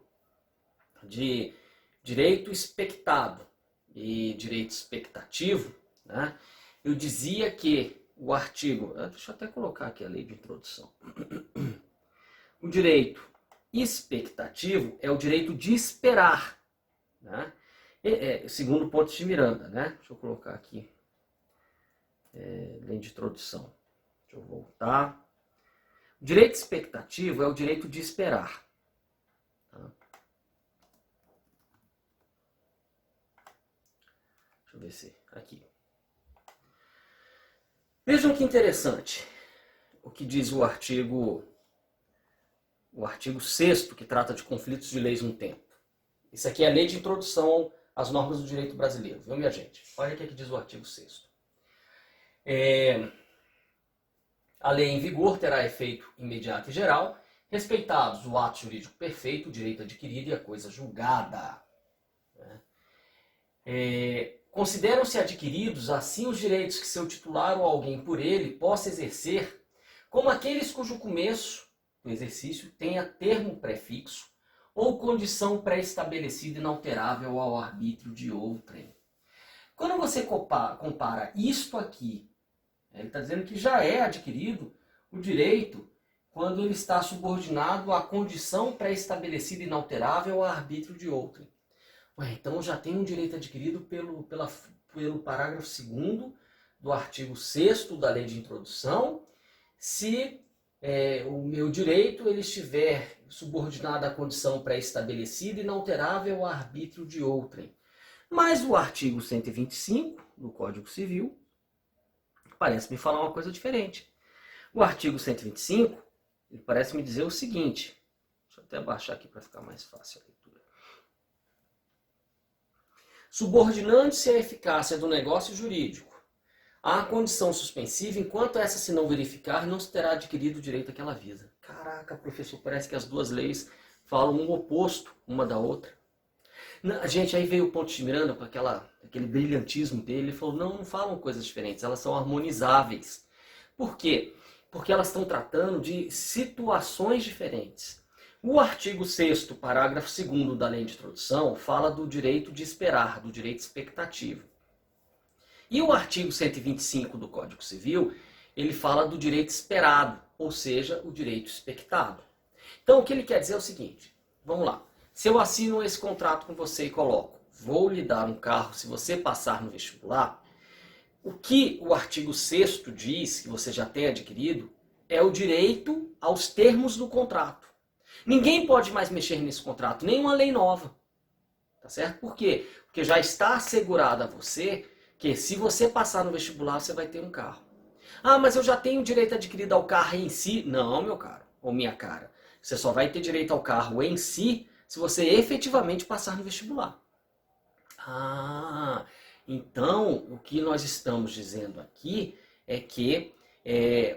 de direito expectado e direito expectativo, né, eu dizia que o artigo... Deixa eu até colocar aqui a lei de introdução. O direito expectativo é o direito de esperar, né? Segundo o ponto de Miranda, né? Deixa eu colocar aqui. Lei de introdução. Deixa eu voltar. O direito expectativo é o direito de esperar. Tá? Deixa eu ver se... Aqui. Vejam que interessante o que diz o artigo 6º, que trata de conflitos de leis no tempo. Isso aqui é a lei de introdução às normas do direito brasileiro, viu, minha gente? Olha o que diz o artigo 6º. A lei em vigor terá efeito imediato e geral, respeitados o ato jurídico perfeito, o direito adquirido e a coisa julgada. Consideram-se adquiridos assim os direitos que seu titular ou alguém por ele possa exercer, como aqueles cujo começo do exercício tenha termo prefixo ou condição pré-estabelecida inalterável ao arbítrio de outrem. Quando você compara isto aqui, ele está dizendo que já é adquirido o direito quando ele está subordinado à condição pré-estabelecida inalterável ao arbítrio de outrem. Então já tem um direito adquirido pelo parágrafo 2º do artigo 6º da lei de introdução, se o meu direito ele estiver subordinado à condição pré-estabelecida e inalterável ao arbítrio de outrem. Mas o artigo 125 do Código Civil parece me falar uma coisa diferente. O artigo 125 ele parece me dizer o seguinte, deixa eu até abaixar aqui para ficar mais fácil a leitura. Subordinando-se à eficácia do negócio jurídico à condição suspensiva, enquanto essa se não verificar, não se terá adquirido o direito a que ela visa. Caraca, professor, parece que as duas leis falam um oposto uma da outra. Gente, aí veio o Ponte de Miranda com aquele brilhantismo dele, ele falou, não falam coisas diferentes, elas são harmonizáveis. Por quê? Porque elas estão tratando de situações diferentes. O artigo 6º, parágrafo 2º da lei de introdução, fala do direito de esperar, do direito expectativo. E o artigo 125 do Código Civil, ele fala do direito esperado, ou seja, o direito expectado. Então, o que ele quer dizer é o seguinte, vamos lá. Se eu assino esse contrato com você e coloco, vou lhe dar um carro se você passar no vestibular, o que o artigo 6º diz, que você já tem adquirido, é o direito aos termos do contrato. Ninguém pode mais mexer nesse contrato, nenhuma lei nova. Tá certo? Por quê? Porque já está assegurado a você que se você passar no vestibular, você vai ter um carro. Ah, mas eu já tenho direito adquirido ao carro em si? Não, meu caro, ou minha cara. Você só vai ter direito ao carro em si se você efetivamente passar no vestibular. Ah, Então, o que nós estamos dizendo aqui é que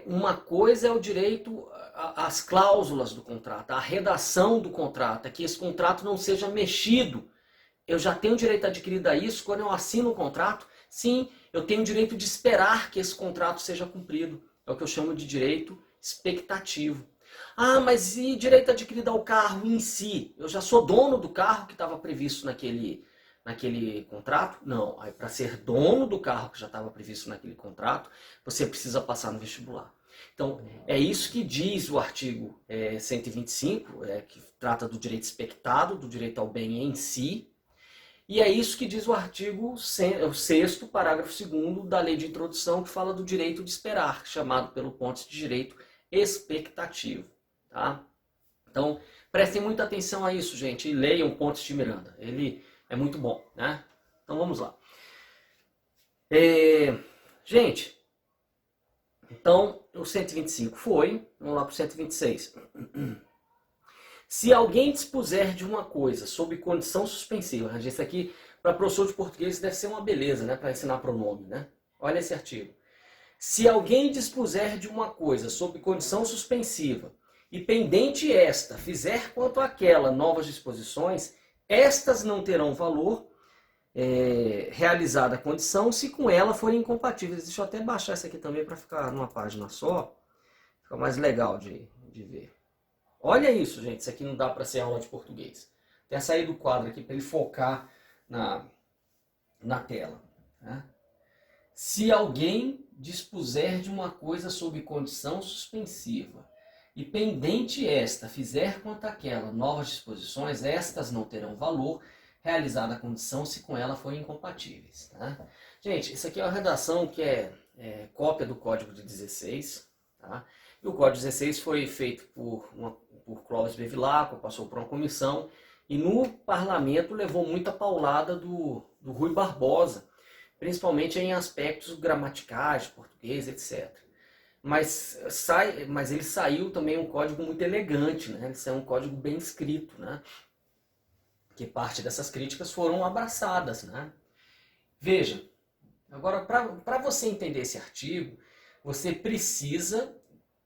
uma coisa é o direito às cláusulas do contrato, à redação do contrato, é que esse contrato não seja mexido. Eu já tenho direito adquirido a isso quando eu assino um contrato? Sim, eu tenho o direito de esperar que esse contrato seja cumprido. É o que eu chamo de direito expectativo. Ah, mas e direito adquirido ao carro em si? Eu já sou dono do carro que estava previsto naquele contrato? Não. Aí, para ser dono do carro que já estava previsto naquele contrato, você precisa passar no vestibular. Então, é isso que diz o artigo 125, que trata do direito expectado, do direito ao bem em si. E é isso que diz o artigo 6º, parágrafo 2º da Lei de Introdução, que fala do direito de esperar, chamado pelo Pontes de direito expectativo. Tá? Então, prestem muita atenção a isso, gente, e leiam Pontes de Miranda. Ele é muito bom, né? Então, vamos lá. Gente, então, o 125 foi, vamos lá para o 126. Se alguém dispuser de uma coisa sob condição suspensiva, isso aqui para professor de português deve ser uma beleza, né, para ensinar pronome, né? Olha esse artigo. Se alguém dispuser de uma coisa sob condição suspensiva e pendente esta fizer quanto àquela novas disposições, estas não terão valor realizada a condição se com ela forem incompatíveis. Deixa eu até baixar isso aqui também para ficar numa página só, fica mais legal de ver. Olha isso, gente. Isso aqui não dá para ser aula de português. Até sair do quadro aqui para ele focar na tela. Né? Se alguém dispuser de uma coisa sob condição suspensiva e pendente esta fizer quanto àquela novas disposições, estas não terão valor, realizada a condição se com ela forem incompatíveis. Tá? Gente, isso aqui é uma redação que é cópia do Código de 16. Tá? E o Código 16 foi feito por Clóvis Bevilacqua, passou por uma comissão, e no parlamento levou muita paulada do Rui Barbosa, principalmente em aspectos gramaticais, português, etc. Mas ele saiu também um código muito elegante, né? Ele saiu um código bem escrito, né? Que parte dessas críticas foram abraçadas, né? Veja, agora para você entender esse artigo, você precisa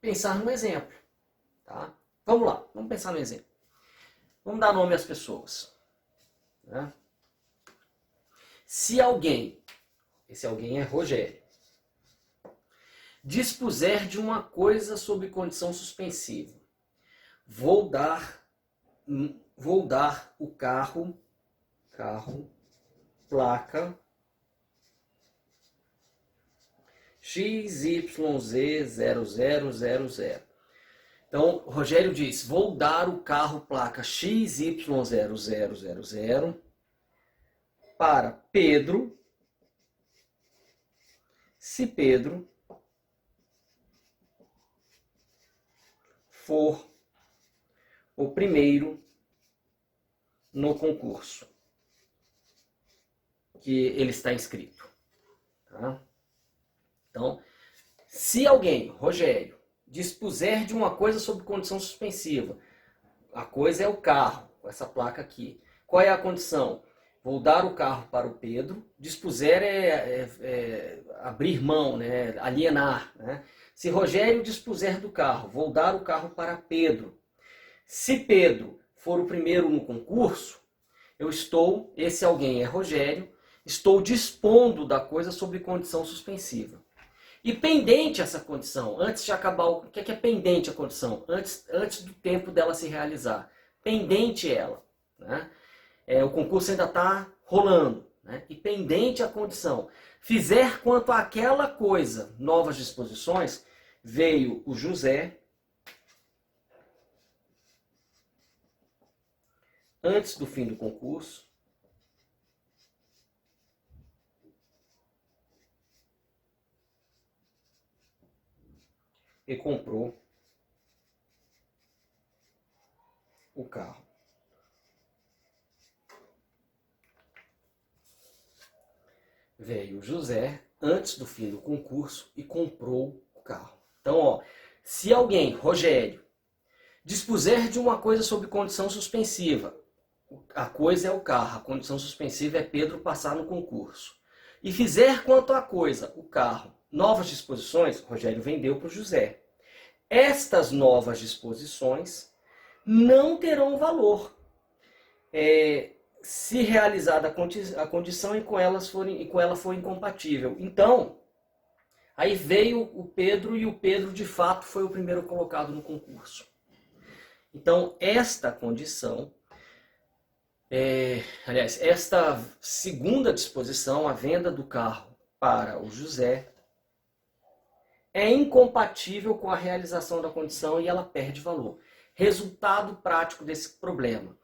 pensar num exemplo, tá? Vamos lá, vamos pensar no exemplo. Vamos dar nome às pessoas. Né? Se alguém, esse alguém é Rogério, dispuser de uma coisa sob condição suspensiva, vou dar o carro, placa XYZ0000. Então, Rogério diz, vou dar o carro placa XY0000 para Pedro, se Pedro for o primeiro no concurso que ele está inscrito. Tá? Então, se alguém, Rogério, dispuser de uma coisa sob condição suspensiva, a coisa é o carro, com essa placa aqui. Qual é a condição? Vou dar o carro para o Pedro. Dispuser é abrir mão, né? Alienar. Né? Se Rogério dispuser do carro, vou dar o carro para Pedro. Se Pedro for o primeiro no concurso, esse alguém é Rogério, estou dispondo da coisa sob condição suspensiva. E pendente essa condição, antes de acabar, o que é pendente a condição? Antes do tempo dela se realizar. Pendente ela. Né? O concurso ainda está rolando. Né? E pendente a condição. Fizer quanto àquela coisa, novas disposições, veio o José, antes do fim do concurso, e comprou o carro. Veio o José antes do fim do concurso e comprou o carro. Então, ó, se alguém, Rogério, dispuser de uma coisa sob condição suspensiva, a coisa é o carro, a condição suspensiva é Pedro passar no concurso. e fizer quanto à coisa, o carro, novas disposições, Rogério vendeu para o José. Estas novas disposições não terão valor se realizada a condição e com ela for incompatível. Então, aí veio o Pedro e o Pedro de fato foi o primeiro colocado no concurso. Então, esta condição, esta segunda disposição, a venda do carro para o José, é incompatível com a realização da condição e ela perde valor. Resultado prático desse problema.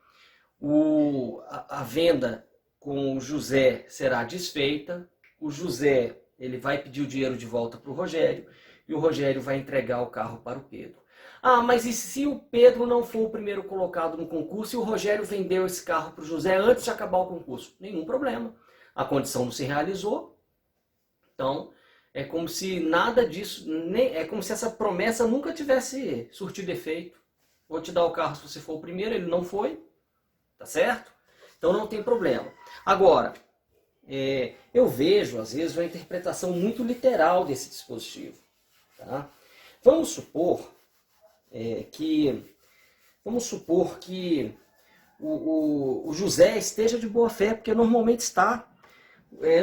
A venda com o José será desfeita, o José ele vai pedir o dinheiro de volta para o Rogério e o Rogério vai entregar o carro para o Pedro. Ah, mas e se o Pedro não for o primeiro colocado no concurso e o Rogério vendeu esse carro para o José antes de acabar o concurso? Nenhum problema. A condição não se realizou, então é como se nada disso, é como se essa promessa nunca tivesse surtido efeito. Vou te dar o carro se você for o primeiro, ele não foi, tá certo? Então não tem problema. Agora, eu vejo às vezes uma interpretação muito literal desse dispositivo. Tá? Vamos supor que o José esteja de boa fé, porque normalmente está.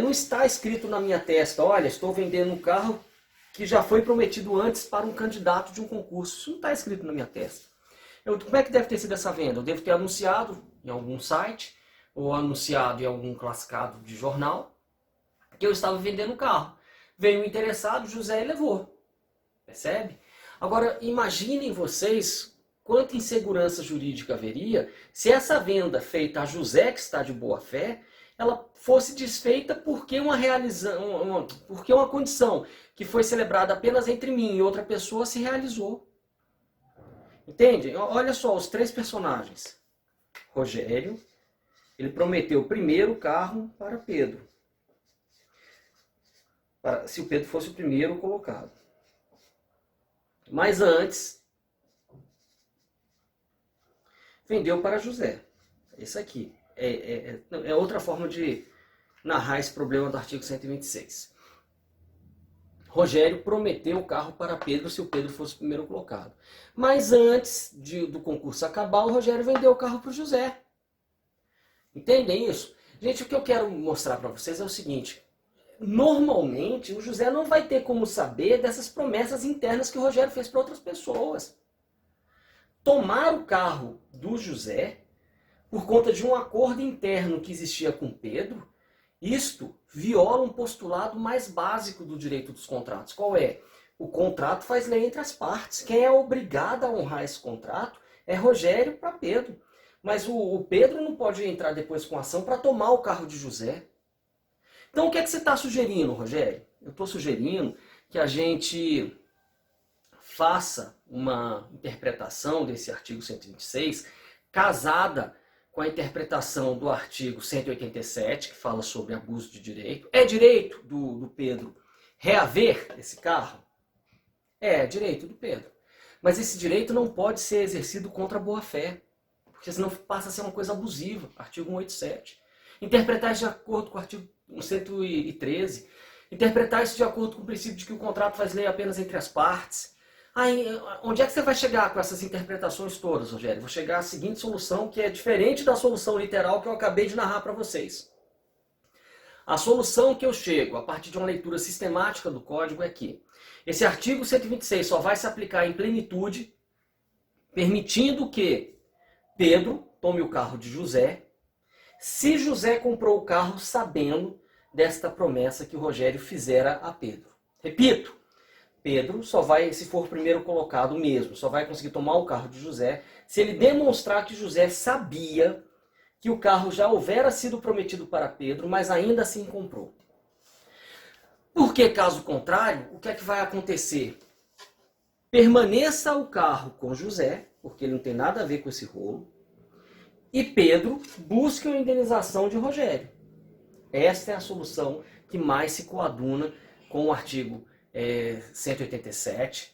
Não está escrito na minha testa, olha, estou vendendo um carro que já foi prometido antes para um candidato de um concurso. Isso não está escrito na minha testa. Como é que deve ter sido essa venda? Eu devo ter anunciado em algum site, ou anunciado em algum classificado de jornal, que eu estava vendendo o carro. Veio um interessado, José e levou. Percebe? Agora, imaginem vocês quanta insegurança jurídica haveria se essa venda feita a José, que está de boa fé, ela fosse desfeita porque porque uma condição que foi celebrada apenas entre mim e outra pessoa se realizou. Entende? Olha só os três personagens. Rogério, ele prometeu primeiro o carro para Pedro. Se o Pedro fosse o primeiro colocado. Mas antes, vendeu para José. Isso aqui. É outra forma de narrar esse problema do artigo 126. Rogério prometeu o carro para Pedro se o Pedro fosse o primeiro colocado. Mas antes do concurso acabar, o Rogério vendeu o carro para o José. Entendem isso? Gente, o que eu quero mostrar para vocês é o seguinte. Normalmente, o José não vai ter como saber dessas promessas internas que o Rogério fez para outras pessoas. Tomar o carro do José por conta de um acordo interno que existia com Pedro, isto viola um postulado mais básico do direito dos contratos. Qual é? O contrato faz lei entre as partes. Quem é obrigado a honrar esse contrato é Rogério para Pedro. Mas o Pedro não pode entrar depois com ação para tomar o carro de José. Então o que é que você está sugerindo, Rogério? Eu estou sugerindo que a gente faça uma interpretação desse artigo 126 casada com a interpretação do artigo 187, que fala sobre abuso de direito. É direito do Pedro reaver esse carro? É direito do Pedro. Mas esse direito não pode ser exercido contra a boa-fé, porque senão passa a ser uma coisa abusiva. Artigo 187. Interpretar isso de acordo com o artigo 113. Interpretar isso de acordo com o princípio de que o contrato faz lei apenas entre as partes. Aí, onde é que você vai chegar com essas interpretações todas, Rogério? Vou chegar à seguinte solução, que é diferente da solução literal que eu acabei de narrar para vocês. A solução que eu chego, a partir de uma leitura sistemática do código, é que esse artigo 126 só vai se aplicar em plenitude, permitindo que Pedro tome o carro de José, se José comprou o carro sabendo desta promessa que o Rogério fizera a Pedro. Repito, Pedro só vai, se for o primeiro colocado mesmo, só vai conseguir tomar o carro de José se ele demonstrar que José sabia que o carro já houvera sido prometido para Pedro, mas ainda assim comprou. Porque, caso contrário, o que é que vai acontecer? Permaneça o carro com José, porque ele não tem nada a ver com esse rolo, e Pedro busque a indenização de Rogério. Esta é a solução que mais se coaduna com o artigo 187,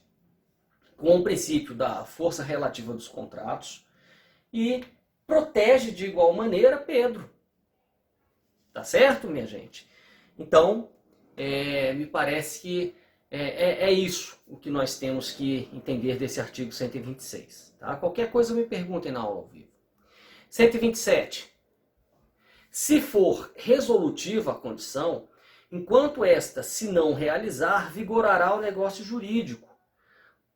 com o princípio da força relativa dos contratos e protege de igual maneira Pedro. Tá certo, minha gente? Então, me parece que é isso o que nós temos que entender desse artigo 126. Tá? Qualquer coisa me perguntem na aula ao vivo. 127. Se for resolutiva a condição, enquanto esta se não realizar, vigorará o negócio jurídico,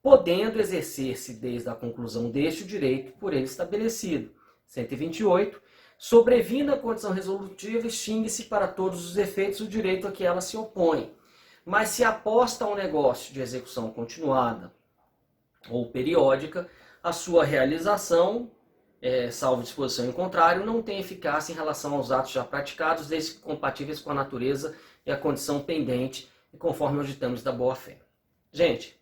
podendo exercer-se desde a conclusão deste o direito por ele estabelecido. 128. Sobrevindo a condição resolutiva, extingue-se para todos os efeitos o direito a que ela se opõe. Mas se aposta a um negócio de execução continuada ou periódica, a sua realização, salvo disposição em contrário, não tem eficácia em relação aos atos já praticados, desde que compatíveis com a natureza e a condição pendente, e conforme os ditames da boa-fé. Gente,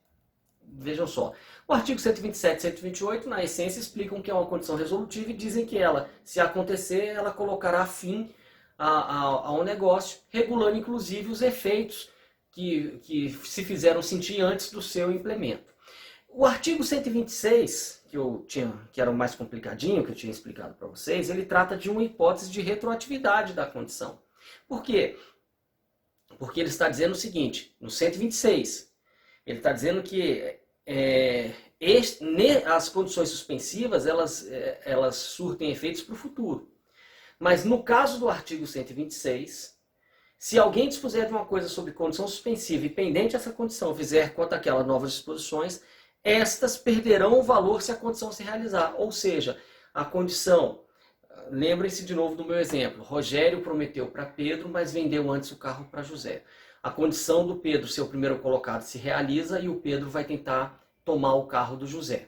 vejam só, o artigo 127 e 128, na essência, explicam que é uma condição resolutiva e dizem que ela, se acontecer, ela colocará fim ao negócio, regulando inclusive os efeitos que se fizeram sentir antes do seu implemento. O artigo 126, que era o mais complicadinho, que eu tinha explicado para vocês, ele trata de uma hipótese de retroatividade da condição. Por quê? Porque ele está dizendo o seguinte, no 126, ele está dizendo que as condições suspensivas, elas surtem efeitos para o futuro. Mas no caso do artigo 126, se alguém dispuser de uma coisa sobre condição suspensiva e pendente essa condição fizer quanto àquelas novas disposições, estas perderão o valor se a condição se realizar. Ou seja, a condição, lembrem-se de novo do meu exemplo, Rogério prometeu para Pedro, mas vendeu antes o carro para José. A condição do Pedro ser o primeiro colocado se realiza e o Pedro vai tentar tomar o carro do José.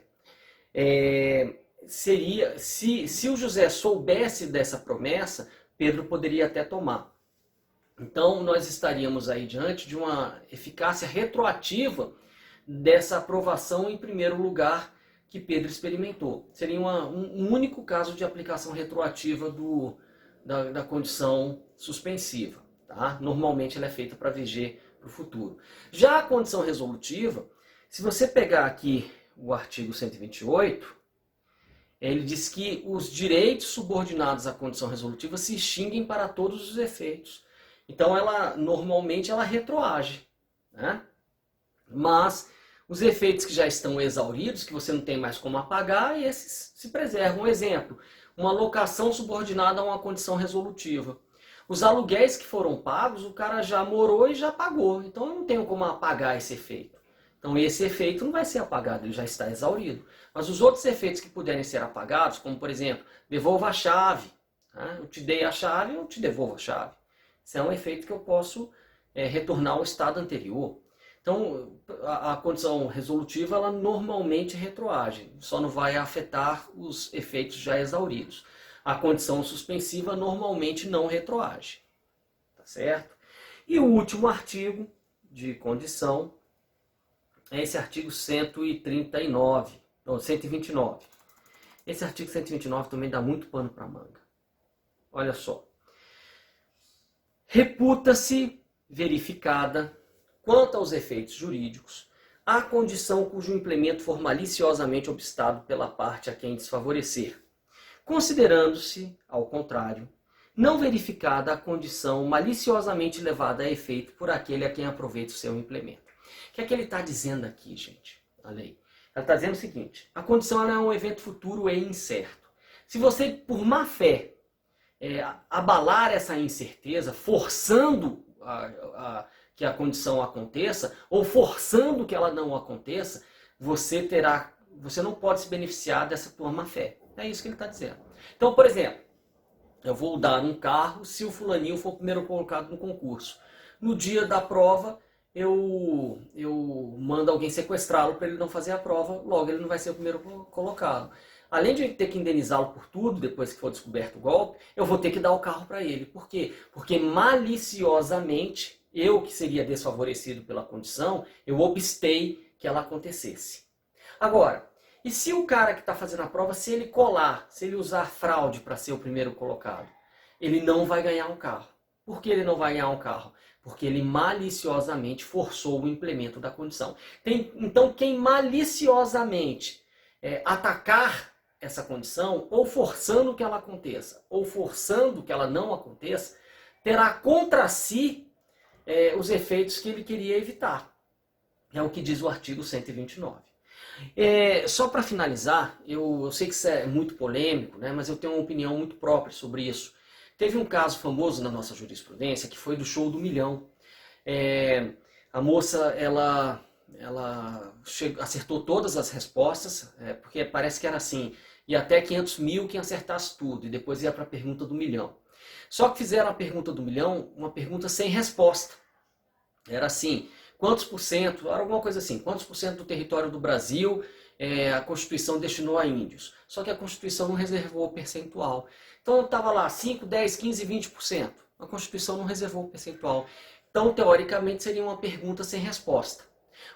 Se o José soubesse dessa promessa, Pedro poderia até tomar. Então nós estaríamos aí diante de uma eficácia retroativa dessa aprovação em primeiro lugar que Pedro experimentou. Seria um único caso de aplicação retroativa da condição suspensiva. Tá? Normalmente ela é feita para VG para o futuro. Já a condição resolutiva, se você pegar aqui o artigo 128, ele diz que os direitos subordinados à condição resolutiva se extinguem para todos os efeitos. Então, normalmente ela retroage. Né? Mas os efeitos que já estão exauridos, que você não tem mais como apagar, esses se preservam. Um exemplo, uma locação subordinada a uma condição resolutiva. Os aluguéis que foram pagos, o cara já morou e já pagou. Então, eu não tenho como apagar esse efeito. Então, esse efeito não vai ser apagado, ele já está exaurido. Mas os outros efeitos que puderem ser apagados, como, por exemplo, devolva a chave. Né? Eu te dei a chave, eu te devolvo a chave. Isso é um efeito que eu posso retornar ao estado anterior. Então, a condição resolutiva, ela normalmente retroage, só não vai afetar os efeitos já exauridos. A condição suspensiva normalmente não retroage. Tá certo? E o último artigo de condição é esse artigo 139, ou 129. Esse artigo 129 também dá muito pano para manga. Olha só. Reputa-se verificada, quanto aos efeitos jurídicos, a condição cujo implemento for maliciosamente obstado pela parte a quem desfavorecer, considerando-se, ao contrário, não verificada a condição maliciosamente levada a efeito por aquele a quem aproveita o seu implemento. O que é que ele está dizendo aqui, gente? A lei. Ela está dizendo o seguinte, a condição é um evento futuro e incerto. Se você, por má fé, abalar essa incerteza, forçando que a condição aconteça, ou forçando que ela não aconteça, você não pode se beneficiar dessa tua má fé. É isso que ele está dizendo. Então, por exemplo, eu vou dar um carro se o fulaninho for o primeiro colocado no concurso. No dia da prova, eu mando alguém sequestrá-lo para ele não fazer a prova, logo ele não vai ser o primeiro colocado. Além de ter que indenizá-lo por tudo, depois que for descoberto o golpe, eu vou ter que dar o carro para ele. Por quê? Porque maliciosamente, eu que seria desfavorecido pela condição, eu obstei que ela acontecesse. Agora, e se o cara que está fazendo a prova, se ele colar, se ele usar fraude para ser o primeiro colocado, ele não vai ganhar um carro. Por que ele não vai ganhar um carro? Porque ele maliciosamente forçou o implemento da condição. Então, quem maliciosamente atacar essa condição, ou forçando que ela aconteça, ou forçando que ela não aconteça, terá contra si os efeitos que ele queria evitar. É o que diz o artigo 129. Só para finalizar, eu sei que isso é muito polêmico, né, mas eu tenho uma opinião muito própria sobre isso. Teve um caso famoso na nossa jurisprudência que foi do show do milhão. A moça, ela acertou todas as respostas, porque parece que era assim, ia até 500 mil quem acertasse tudo, e depois ia para a pergunta do milhão. Só que fizeram a pergunta do milhão, uma pergunta sem resposta. Era assim, quantos por cento, era alguma coisa assim, quantos por cento do território do Brasil a Constituição destinou a índios? Só que a Constituição não reservou o percentual. Então estava lá 5, 10, 15, 20%. A Constituição não reservou o percentual. Então, teoricamente, seria uma pergunta sem resposta.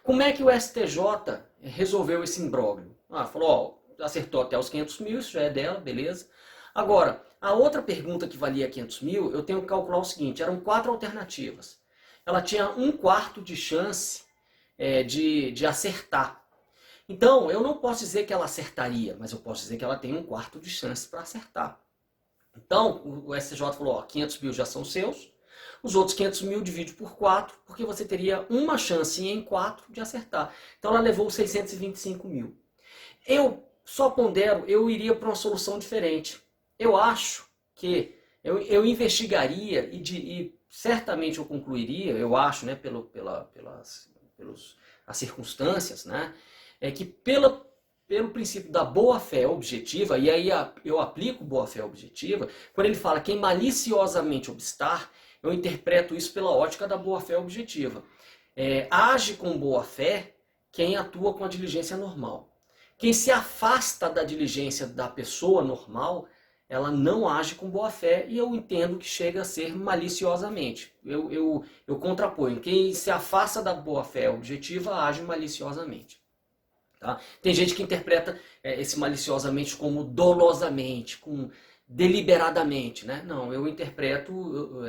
Como é que o STJ resolveu esse imbróglio? Falou, acertou até os 500 mil, isso já é dela, beleza. Agora, a outra pergunta que valia 500 mil, eu tenho que calcular o seguinte, eram 4 alternativas. Ela tinha 1/4 de chance de acertar. Então, eu não posso dizer que ela acertaria, mas eu posso dizer que ela tem 1/4 de chance para acertar. Então, o STJ falou, 500 mil já são seus, os outros 500 mil divide por 4, porque você teria uma chance em 4 de acertar. Então ela levou 625 mil. Eu só pondero, eu iria para uma solução diferente. Eu acho que eu investigaria e certamente eu concluiria, eu acho, né, pelas circunstâncias, né, que pelo princípio da boa-fé objetiva, e aí eu aplico boa-fé objetiva, quando ele fala quem maliciosamente obstar, eu interpreto isso pela ótica da boa-fé objetiva. Age com boa-fé quem atua com a diligência normal. Quem se afasta da diligência da pessoa normal, ela não age com boa-fé e eu entendo que chega a ser maliciosamente. Eu contraponho. Quem se afasta da boa-fé objetiva age maliciosamente. Tá? Tem gente que interpreta esse maliciosamente como dolosamente, deliberadamente, né? Não, eu interpreto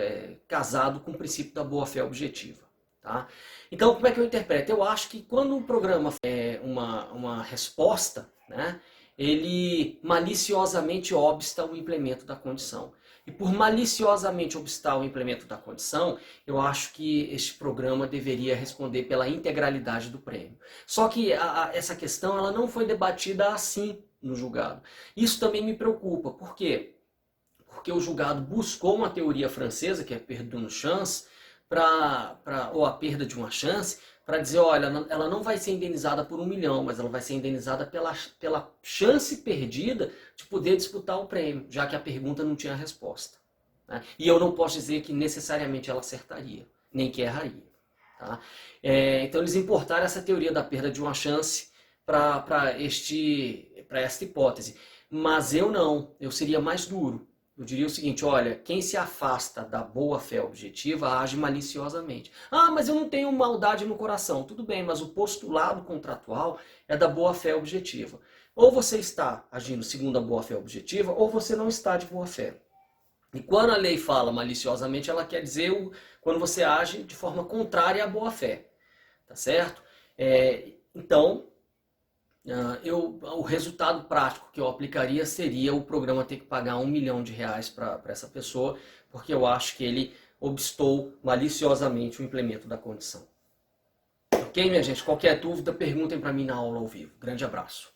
casado com o princípio da boa-fé objetiva. Tá? Então, como é que eu interpreto? Eu acho que quando um programa é uma resposta, né, ele maliciosamente obsta o implemento da condição. E por maliciosamente obstar o implemento da condição, eu acho que este programa deveria responder pela integralidade do prêmio. Só que essa questão ela não foi debatida assim no julgado. Isso também me preocupa. Por quê? Porque o julgado buscou uma teoria francesa, que é perda de chance, ou a perda de uma chance, para dizer, olha, ela não vai ser indenizada por 1 milhão, mas ela vai ser indenizada pela chance perdida de poder disputar o prêmio, já que a pergunta não tinha resposta. Né? E eu não posso dizer que necessariamente ela acertaria, nem que erraria. Tá? Então eles importaram essa teoria da perda de uma chance para esta hipótese. Mas eu não, eu seria mais duro. Eu diria o seguinte, olha, quem se afasta da boa-fé objetiva age maliciosamente. Mas eu não tenho maldade no coração. Tudo bem, mas o postulado contratual é da boa-fé objetiva. Ou você está agindo segundo a boa-fé objetiva, ou você não está de boa-fé. E quando a lei fala maliciosamente, ela quer dizer quando você age de forma contrária à boa-fé. Tá certo? Então, o resultado prático que eu aplicaria seria o programa ter que pagar R$1 milhão para essa pessoa, porque eu acho que ele obstou maliciosamente o implemento da condição. Ok, minha gente? Qualquer dúvida, perguntem para mim na aula ao vivo. Grande abraço.